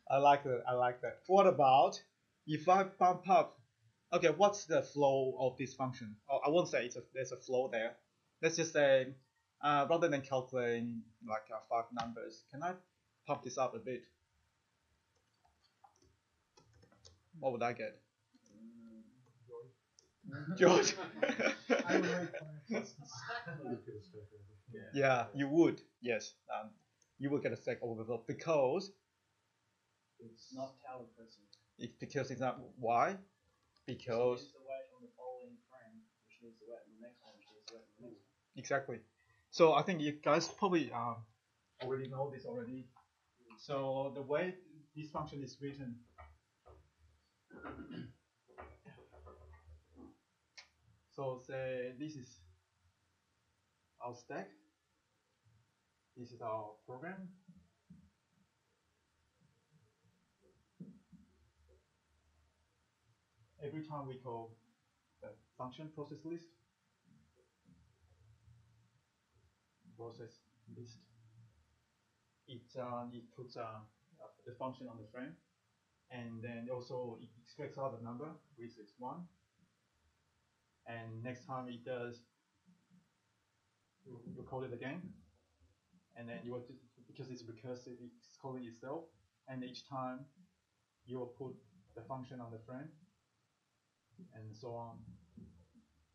I like that. I like that. What about if I bump up? Okay, what's the flow of this function? Oh, I won't say there's a flow there. Let's just say, rather than calculating like 5 numbers, can I pump this up a bit? What would I get? George. I will wait for it. Yeah, you would. Yes, you will get a stack overflow because It's not tower pressing. because it's not. Why? Because It needs to wait on the following frame, which needs to wait on the next one, which needs to wait on the next one. exactly. So I think you guys probably already know this already. So the way this function is written. So say this is our stack. This is our program. Every time we call the function process list, it puts the function on the frame, and then also it extracts out the number, which is 1. And next time it does, you call it again, and then you want to, because it's recursive, it's calling itself, and each time you will put the function on the frame, and so on.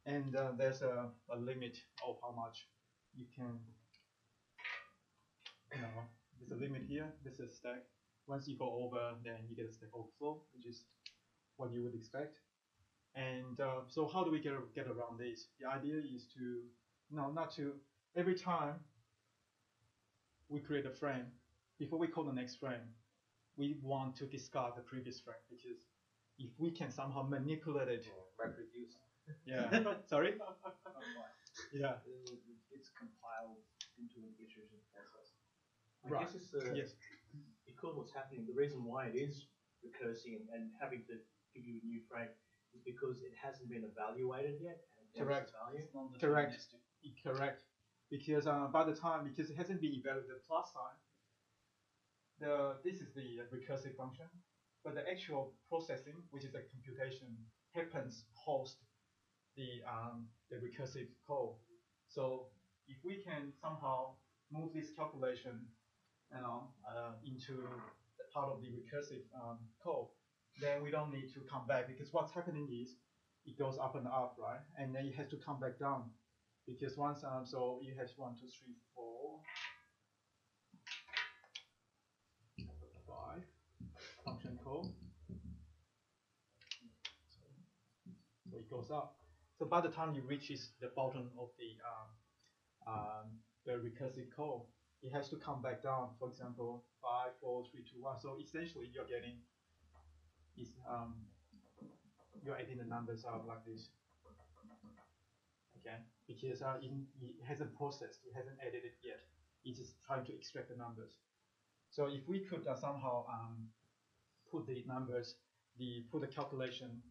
And there's a limit of how much you can, there's a limit here. This is stack. Once you go over, then you get a stack overflow, which is what you would expect. And so how do we get around this? The idea is to, not to, every time we create a frame, before we call the next frame, we want to discard the previous frame, because if we can somehow manipulate it, MapReduce. yeah, sorry? Yeah. It's compiled into an iterative process. I guess it's yes. because what's happening, the reason why it is recursing and having to give you a new frame is because it hasn't been evaluated yet. And Correct. value. It's non-deterministic. Correct. Because by the time, because it hasn't been evaluated plus sign, this is the recursive function, but the actual processing, which is the computation, happens post the recursive call. So if we can somehow move this calculation, into the part of the recursive call, then we don't need to come back, because what's happening is it goes up and up, right? And then it has to come back down, because once so you have 1, 2, 3, 4, 5 function call. So it goes up. So by the time you reach the bottom of the recursive call, it has to come back down. For example, 5, 4, 3, 2, 1. So essentially, you're getting you're adding the numbers out like this. Okay, because it hasn't processed, it hasn't added it yet. It's just trying to extract the numbers. So if we could somehow put the numbers, put the calculation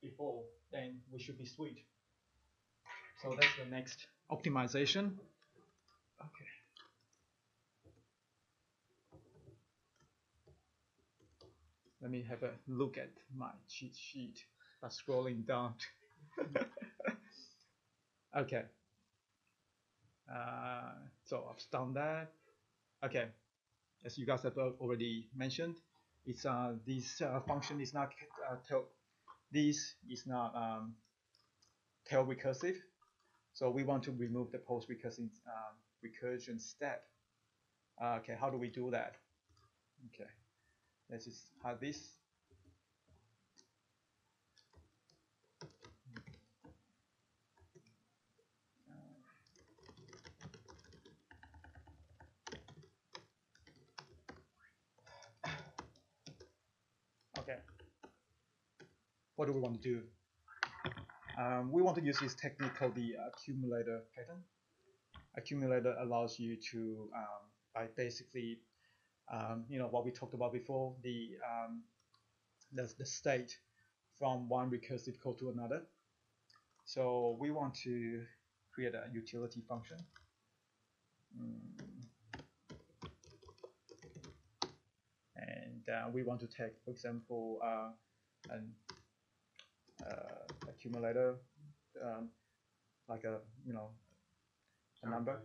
before, then we should be sweet. So that's the next optimization. Okay. Let me have a look at my cheat sheet by scrolling down. Okay. So I've done that. Okay. As you guys have already mentioned, it's this function is not this is not tail recursive. So we want to remove the post recursive recursion step. Okay, how do we do that? Okay, let's just have this. Okay, what do we want to do? We want to use this technique called the accumulator pattern. Accumulator allows you to, by basically, what we talked about before, the state from one recursive code to another. So we want to create a utility function. And we want to take, for example, an accumulator, like a number.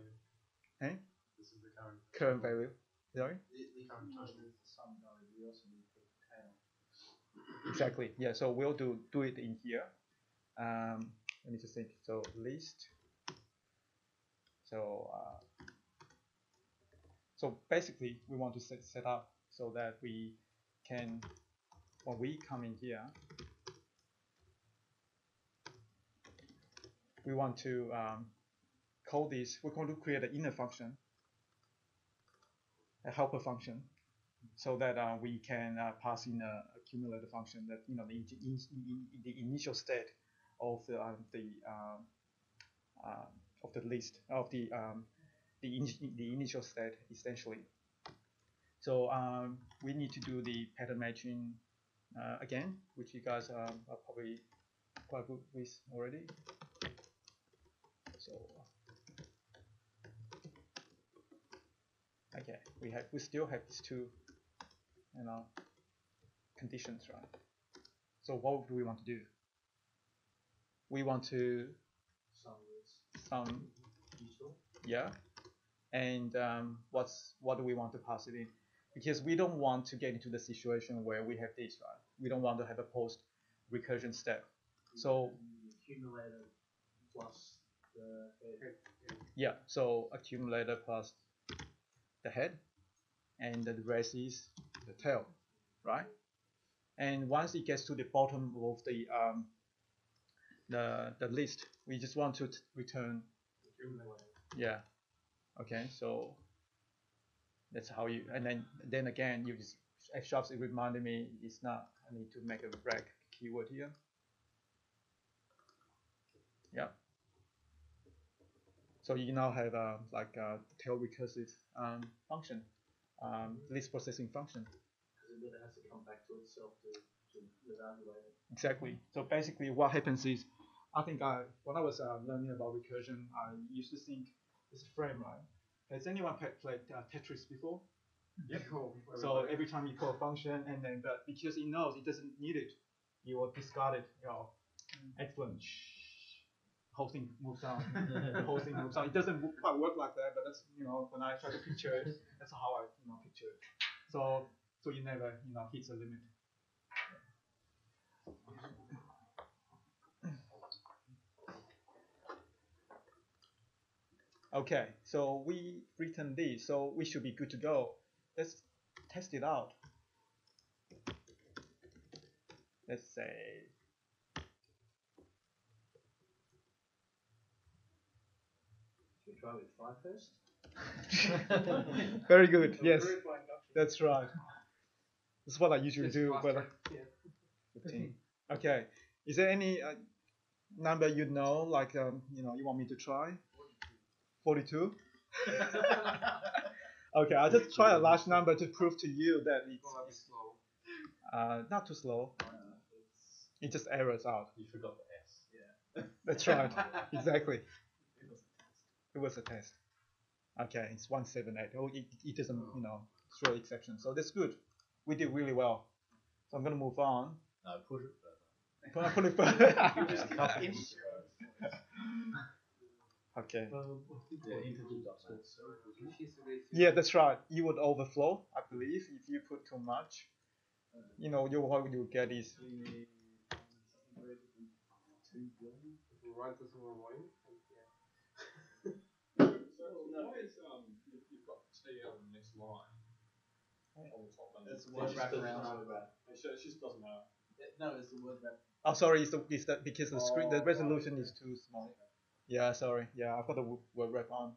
Hey? This is the current value. Sorry? The current total. Sum value. We also need to put tail. Exactly. Yeah. So we'll do it in here. Let me just think. So list. So basically, we want to set up so that we can, when we come in here, we want to call this. We're going to create an inner function, a helper function, so that we can pass in a accumulator function that the initial state of the list of the initial state essentially. So we need to do the pattern matching again, which you guys are probably quite good with already. So okay, we still have these two conditions, right? So what do we want to do? We want to sum useful. Yeah, and what do we want to pass it in? Because we don't want to get into the situation where we have this, right? We don't want to have a post recursion step. So the accumulator plus the head. Yeah, so accumulator plus the head, and the rest is the tail, right? And once it gets to the bottom of the list, we just want to return Accumulator. Yeah. Okay, so that's how you, and then again, you just F sharps. It reminded me, it's not. I need to make a break keyword here. Yeah. So you now have like a tail recursive function, list processing function. Because it has to come back to itself to evaluate it. Exactly. So basically, what happens is, I think when I was learning about recursion, I used to think it's a frame, right? Has anyone played Tetris before? Yep. So every time you call a function, and then but because it knows it doesn't need it, you will discard it. Excellent. Whole thing moves on. The whole thing moves on. It doesn't quite work like that, but that's when I try to picture it, that's how I picture it. So you never hit the limit. Okay, so we written this, so we should be good to go. Let's test it out. Let's say Should we try with 5 first? very good. Yes, that's right. That's what I usually do. But 15. Okay. Is there any number you know, like you want me to try? 42. Okay, I'll just try a large number to prove to you that Well, it's slow. not too slow. It's, It just errors out. You forgot the S. yeah. That's right. Exactly. It was a test. It was a test. Okay, it's 178. Oh, it doesn't, throw exception. So that's good. We did really well. So I'm gonna move on. No, push it further. Put it further. Okay. Yeah, integer.net. Yeah, that's right. You would overflow, I believe, if you put too much. What you get is Run to some more volume. You've got T on this line on the top and It's word wraparound. It just doesn't matter. No, it's the word wrap. Oh, sorry, it's that because the screen, the resolution is too small. Yeah, sorry. Yeah, I've got the word wrap on.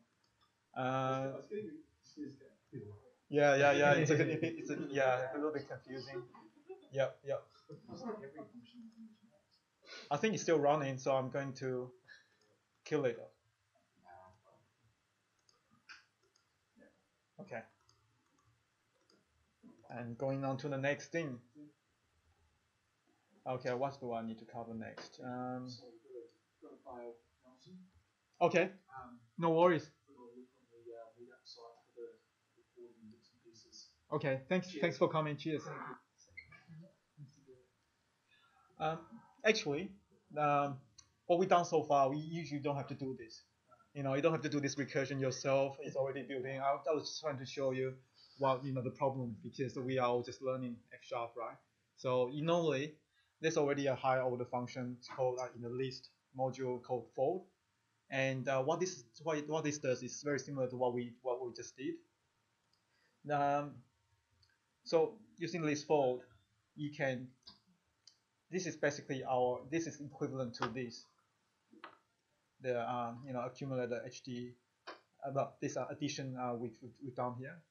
Yeah. It's a little bit confusing. Yep. Every function in English maps. I think it's still running, so I'm going to kill it. Okay. And going on to the next thing. Okay, what do I need to cover next? So got a file, Nelson. Okay, no worries. We'll look on the meetup site for the recording bits and pieces. Okay, thanks for coming. Cheers. Actually, what we've done so far, we usually don't have to do this. You don't have to do this recursion yourself. It's already built in. I was just trying to show you the problem, because we are all just learning F#, right? So normally, there's already a higher order function. It's called in the list module called fold. And what this does is very similar to what we just did. So using list fold, you can. This is basically this is equivalent to this. The accumulator HD, about this addition we've done here.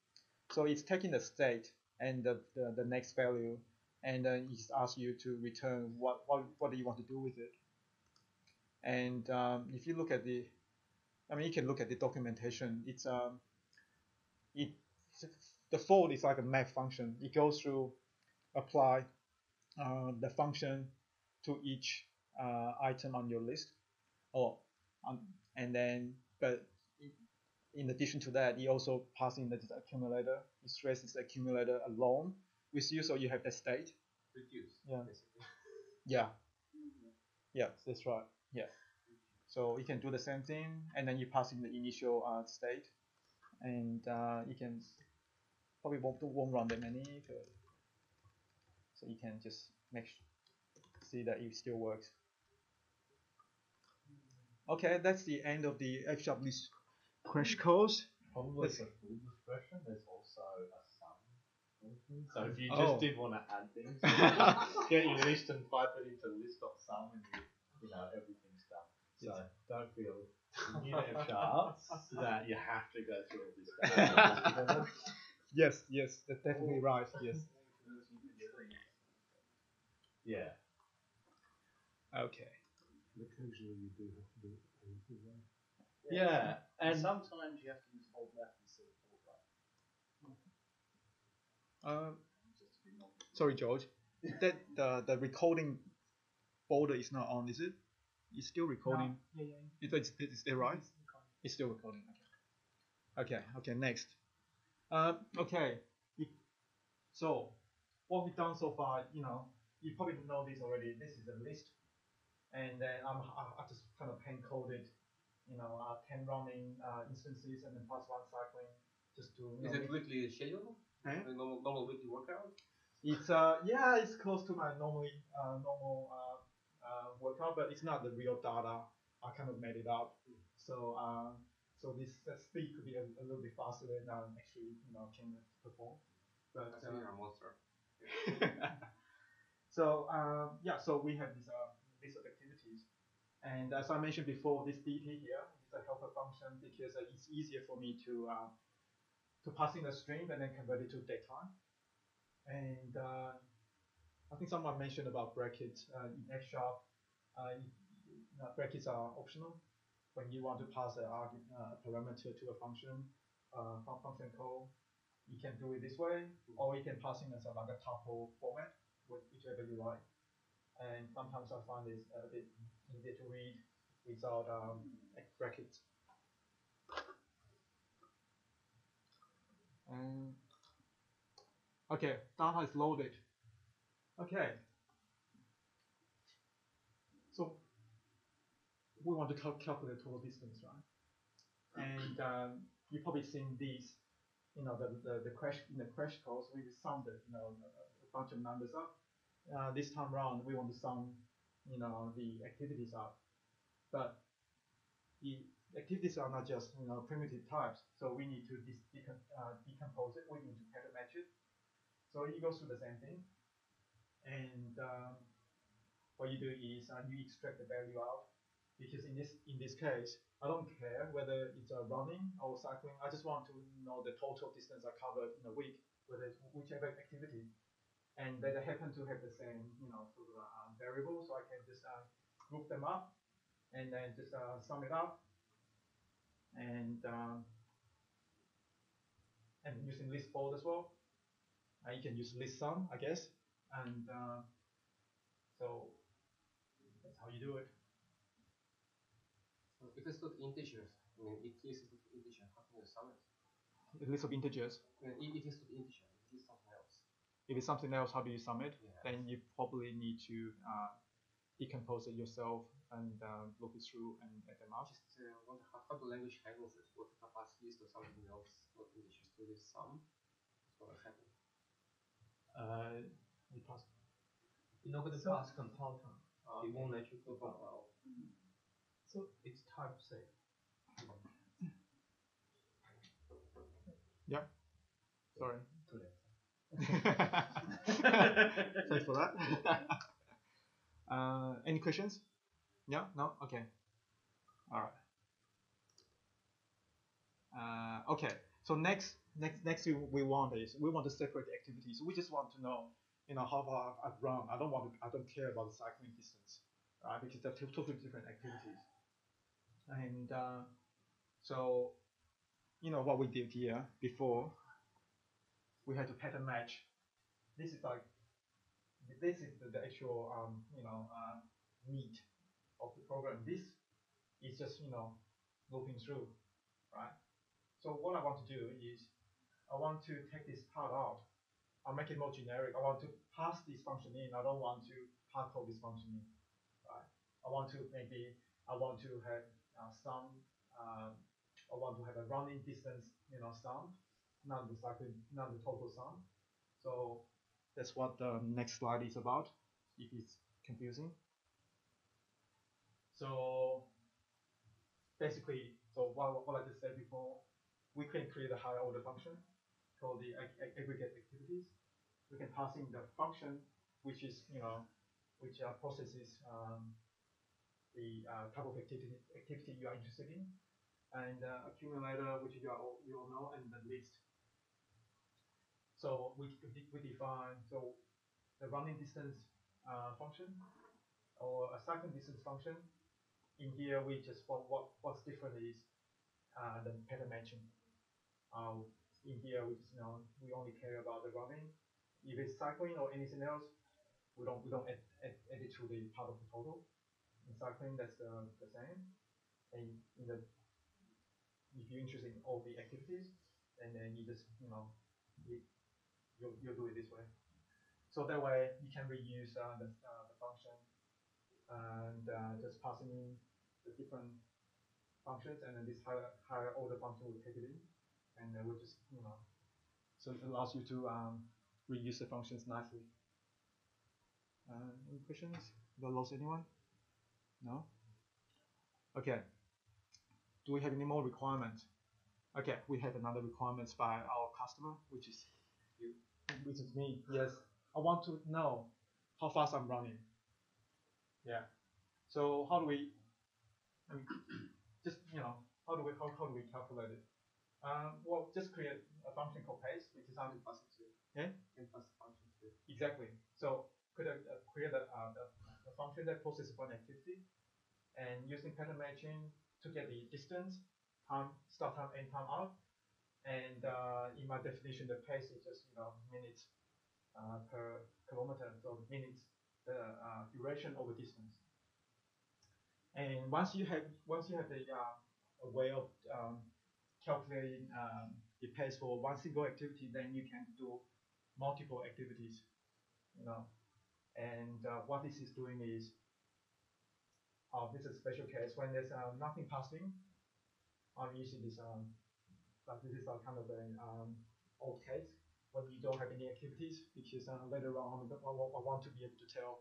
So it's taking the state and the next value, and then it asks you to return what do you want to do with it. And if you look at you can look at the documentation. The fold is like a map function. It goes through apply the function to each item on your list, and then but in addition to that, you also pass in the accumulator. It stresses the accumulator alone with you, so you have the state. Reduce. Yeah. Basically. Yeah, that's right. Yeah. So you can do the same thing, and then you pass in the initial state, and you can probably won't run that many, so you can just see that it still works. Okay, that's the end of the F# list crash course. Probably for full discretion, there's also a sum function. So if you just did want to add things, get your list and pipe it into list.sum, and everything's done. So don't feel you need F# that you have to go through all this stuff. Yes, that's definitely right. Yes. Yeah. Okay. Occasionally you do have to do it. Yeah, and sometimes you have to use hold left instead of hold right. Just to be Sorry, George. That the recording folder is not on, is it? It's still recording. No. Yeah. Is that right? It's still recording. Okay. Next. Okay. So what we've done so far, you probably know this already. This is a list, and then I just kind of hand coded, 10 running instances, and then +1 cycling, just to. Is it weekly schedule? The normal weekly workout? It's it's close to my normal workout, but it's not the real data. I kind of made it up. So this speed could be a little bit faster than actually can perform. But you're a monster. So we have this list of activities, and as I mentioned before, this dt here is a helper function because it's easier for me to pass in a string and then convert it to datetime. And I think someone mentioned about brackets in F#. Brackets are optional when you want to pass a parameter to a function. function call, you can do it this way, or you can pass in as like a tuple format, whichever you like. And sometimes I find it's a bit easier to read without brackets. And okay, data is loaded. Okay. So we want to calculate total distance, right? And you've probably seen these, the crash course. We summed it, a bunch of numbers up. This time around, we want to sum, the activities up. But the activities are not just, primitive types. So we need to decompose it. We need to pattern match it. So it goes through the same thing. And what you do is you extract the value out, because in this case, I don't care whether it's running or cycling. I just want to know the total distance I covered in a week, whether it's whichever activity, and they happen to have the same, sort of variable. So I can just group them up, and then just sum it up, and using list bold as well. You can use list sum, I guess, and so that's how you do it. So if it's not integers, I mean, if this is not integer, how can you sum it? A list of integers. I mean, if it's not integer, if it's something else. If it's something else, how do you sum it? Yeah. Then you probably need to decompose it yourself and look it through and add them up. Just wonder how the language handles it. What if I pass list or something else, not integers, to this sum? That's what happened. You pass. You're not going to pass compile time. It won't let you compile. So it's type safe. Yeah. Sorry. Too late. Thanks for that. Any questions? Yeah? No? Okay. All right. Okay. So next thing we want is we want to separate the activities. We just want to know, how far I've run. I don't care about the cycling distance, right? Because they're totally different activities. And so, what we did here before, we had to pattern match. This is the actual meat of the program. This is just looping through, right? So what I want to do is I want to take this part out. I'll make it more generic. I want to pass this function in. I don't want to hard code this function in, right? I want to have some. I want to have a running distance, sum, not the total sum. So that's what the next slide is about, if it's confusing. So basically, what I just said before, we can create a higher order function called the aggregate activities. We can pass in the function, which is which processes the type of activity you are interested in, and accumulator, which you all know, and the list. So we define the running distance function or a cycling distance function. In here, we just what's different is the pattern matching. In here, we only care about the running. If it's cycling or anything else, we don't add it to the part of the total. In cycling, that's the same. And if you're interested in all the activities, and then you just you'll do it this way. So that way you can reuse the function and just passing in the different functions, and then this higher order function will take it in, and then we'll just so it allows you to reuse the functions nicely. Any questions? Did I lose anyone? No? Okay. Do we have any more requirements? Okay, we have another requirements by our customer, which is you, which is me. Yes, I want to know how fast I'm running. Yeah. So how do we? Just how do we calculate it? Well, just create a function called pace, which is how to pass it to. Yeah. And pass the function to. Exactly. So create a function that processes one activity, and using pattern matching to get the distance, time, start time, end time out, And in my definition, the pace is just minutes per kilometer, so minutes the duration over distance. And once you have a way of calculating the pace for one single activity, then you can do multiple activities, And what this is doing is, this is a special case when there's nothing passing. I'm using this but this is kind of an old case when you don't have any activities, because later on I want to be able to tell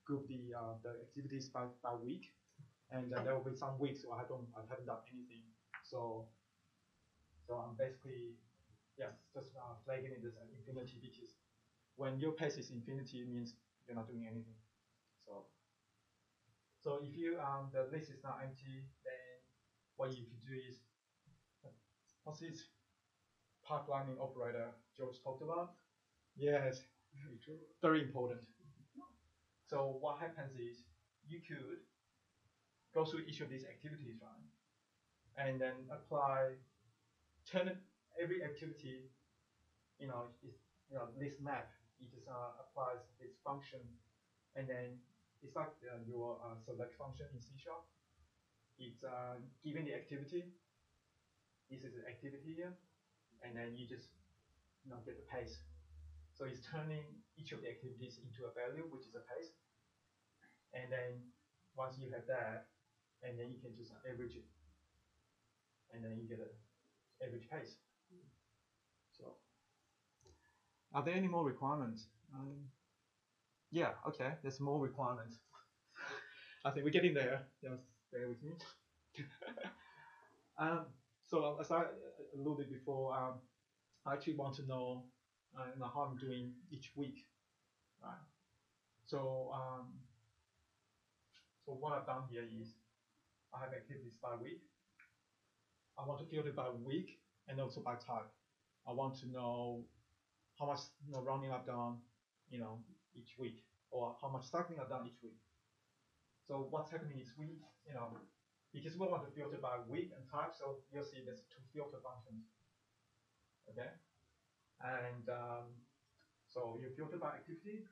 group the activities by week, and there will be some weeks where I haven't done anything. So I'm basically just flagging it as an infinity, because when your pace is infinity, it means you're not doing anything. So if you the list is not empty, then what you can do is, what's this pipelining operator George talked about? Yes, very important. So what happens is, you could go through each of these activities, right? And then turn every activity, this map, it just applies this function, and then it's like your select function in C#. It's given the activity. This is the activity here, and then you just get the pace. So it's turning each of the activities into a value, which is a pace. And then once you have that, and then you can just average it, and then you get an average pace. So, are there any more requirements? Yeah, okay, there's more requirements. I think we're getting there. Just bear with me. So as I alluded before, I actually want to know how I'm doing each week, right? So so what I've done here is, I have activities by week. I want to filter by week and also by type. I want to know how much running I've done, each week, or how much cycling I've done each week. So what's happening is because we want to filter by week and type, so you'll see there's two filter functions. Okay, and so you filter by activity,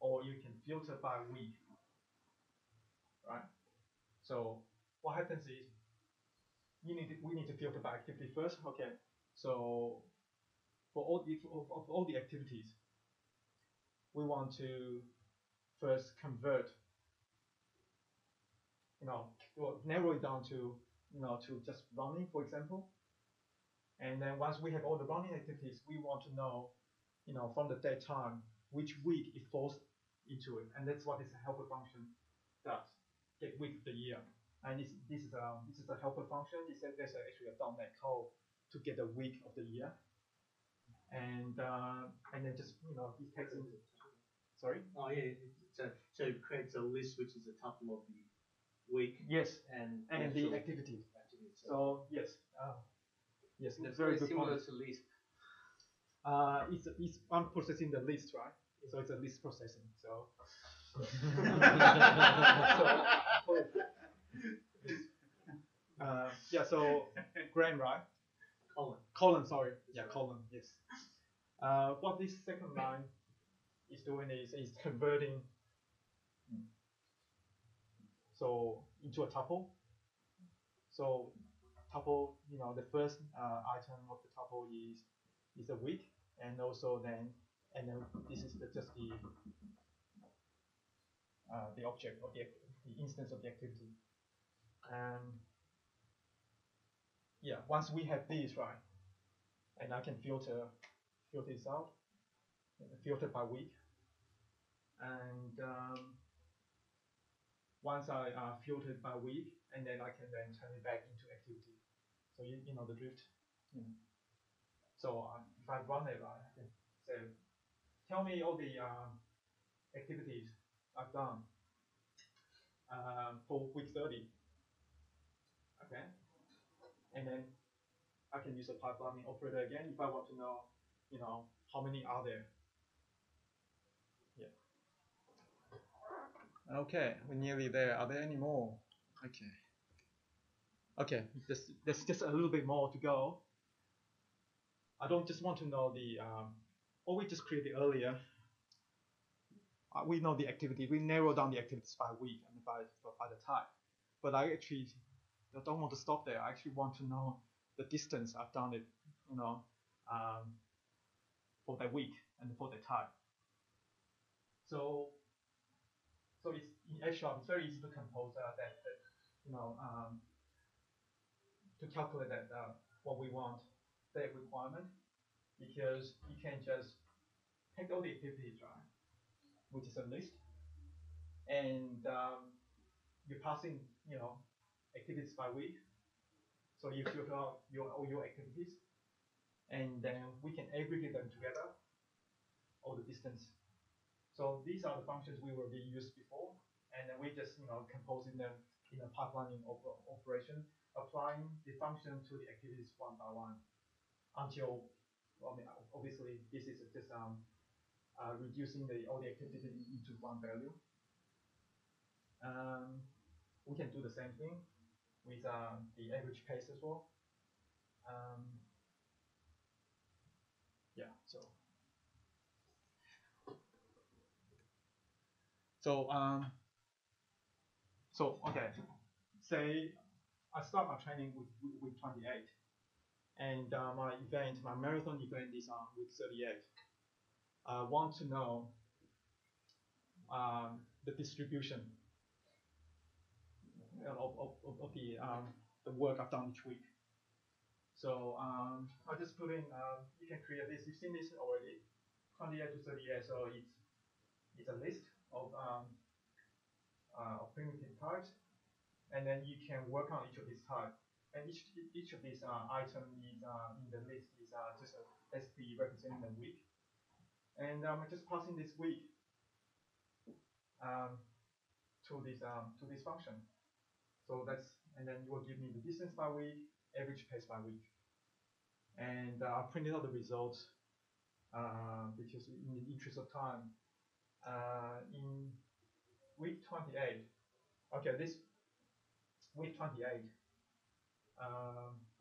or you can filter by week, right? So what happens is, we need to filter by activity first. Okay, so for all the activities, we want to first convert, narrow it down to to just running, for example. And then once we have all the running activities, we want to know, from the date time, which week it falls into it, and that's what this helper function does. Get week of the year, and this is a helper function. There's actually a .NET code to get the week of the year, and then just it takes in. Sorry. Oh yeah, so it creates a list which is a tuple of the week. Yes, and the activity. So yes, yes, that's very good similar point. to Lisp. It's I'm processing the list, right? So it's a list processing. So. Yeah. So Graham, right? Colin. Sorry. Yeah, Colin. Yes. What this second line is doing is converting into a tuple. So tuple, the first item of the tuple is a week, and also then this is just the object of the instance of the activity. And yeah, once we have these, right, and I can filter this out, filter by week, and once I filtered by week, and then I can then turn it back into activity. So you know the drift. So if I run it, right, I can say, tell me all the activities I've done for week 30. Okay, and then I can use a pipelining operator again if I want to know, how many are there. Yeah. Okay, we're nearly there. Are there any more? Okay. Okay, there's just a little bit more to go. I don't just want to know the, what we just created earlier. We know the activity. We narrow down the activities by week and by the type. But I actually don't want to stop there. I actually want to know the distance I've done it, you know, for that week and for that type. So it's in H#, it's very easy to compose that you know, to calculate that what we want, that requirement, because you can just take all the activities, right, which is a list, and you're passing, you know, activities by week. So you fill out all your activities, and then we can aggregate them together, all the distance. So these are the functions we were being used before, and then we just, you know, composing them in a pipelining operation, applying the function to the activities one by one until, well, I mean, obviously this is just reducing all the activities into one value. We can do the same thing with the average pace as well. Yeah, so okay, say I start my training with week 28, and my marathon event is on week 38. I want to know the distribution of the work I've done each week. So I just put in, you can create this, you've seen this already, 28 to 38, so it's a list of primitive types, and then you can work on each of these types. And each of these items is in the list is just basically representing a week. And I'm just passing this week to this function. So and then you will give me the distance by week, average pace by week. And I printed out the results because in the interest of time, in week 28, okay, this week 28,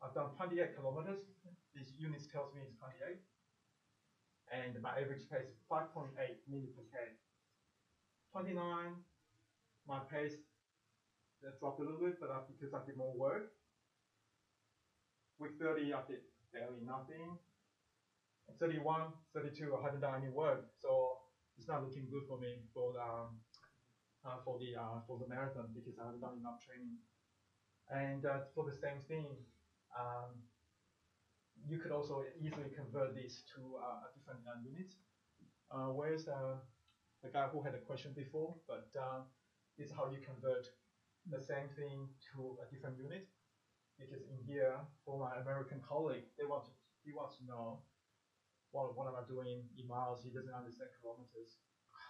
I've done 28 kilometers. This units tells me it's 28. And my average pace is 5.8 minutes per k. 29, my pace dropped a little bit, but because I did more work. Week 30, I did barely nothing. 31, 32, I haven't done any work, so it's not looking good for me for the marathon because I haven't done enough training. And for the same thing, you could also easily convert this to a different unit. Where's the guy who had a question before? But this is how you convert the same thing to a different unit. Because in here, for my American colleague, he wants to know what am I doing in miles. He doesn't understand kilometers,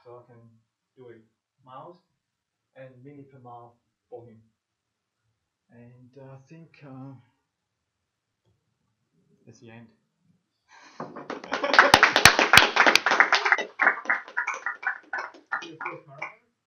so I can do it miles and minute per mile for him. And I think that's the end.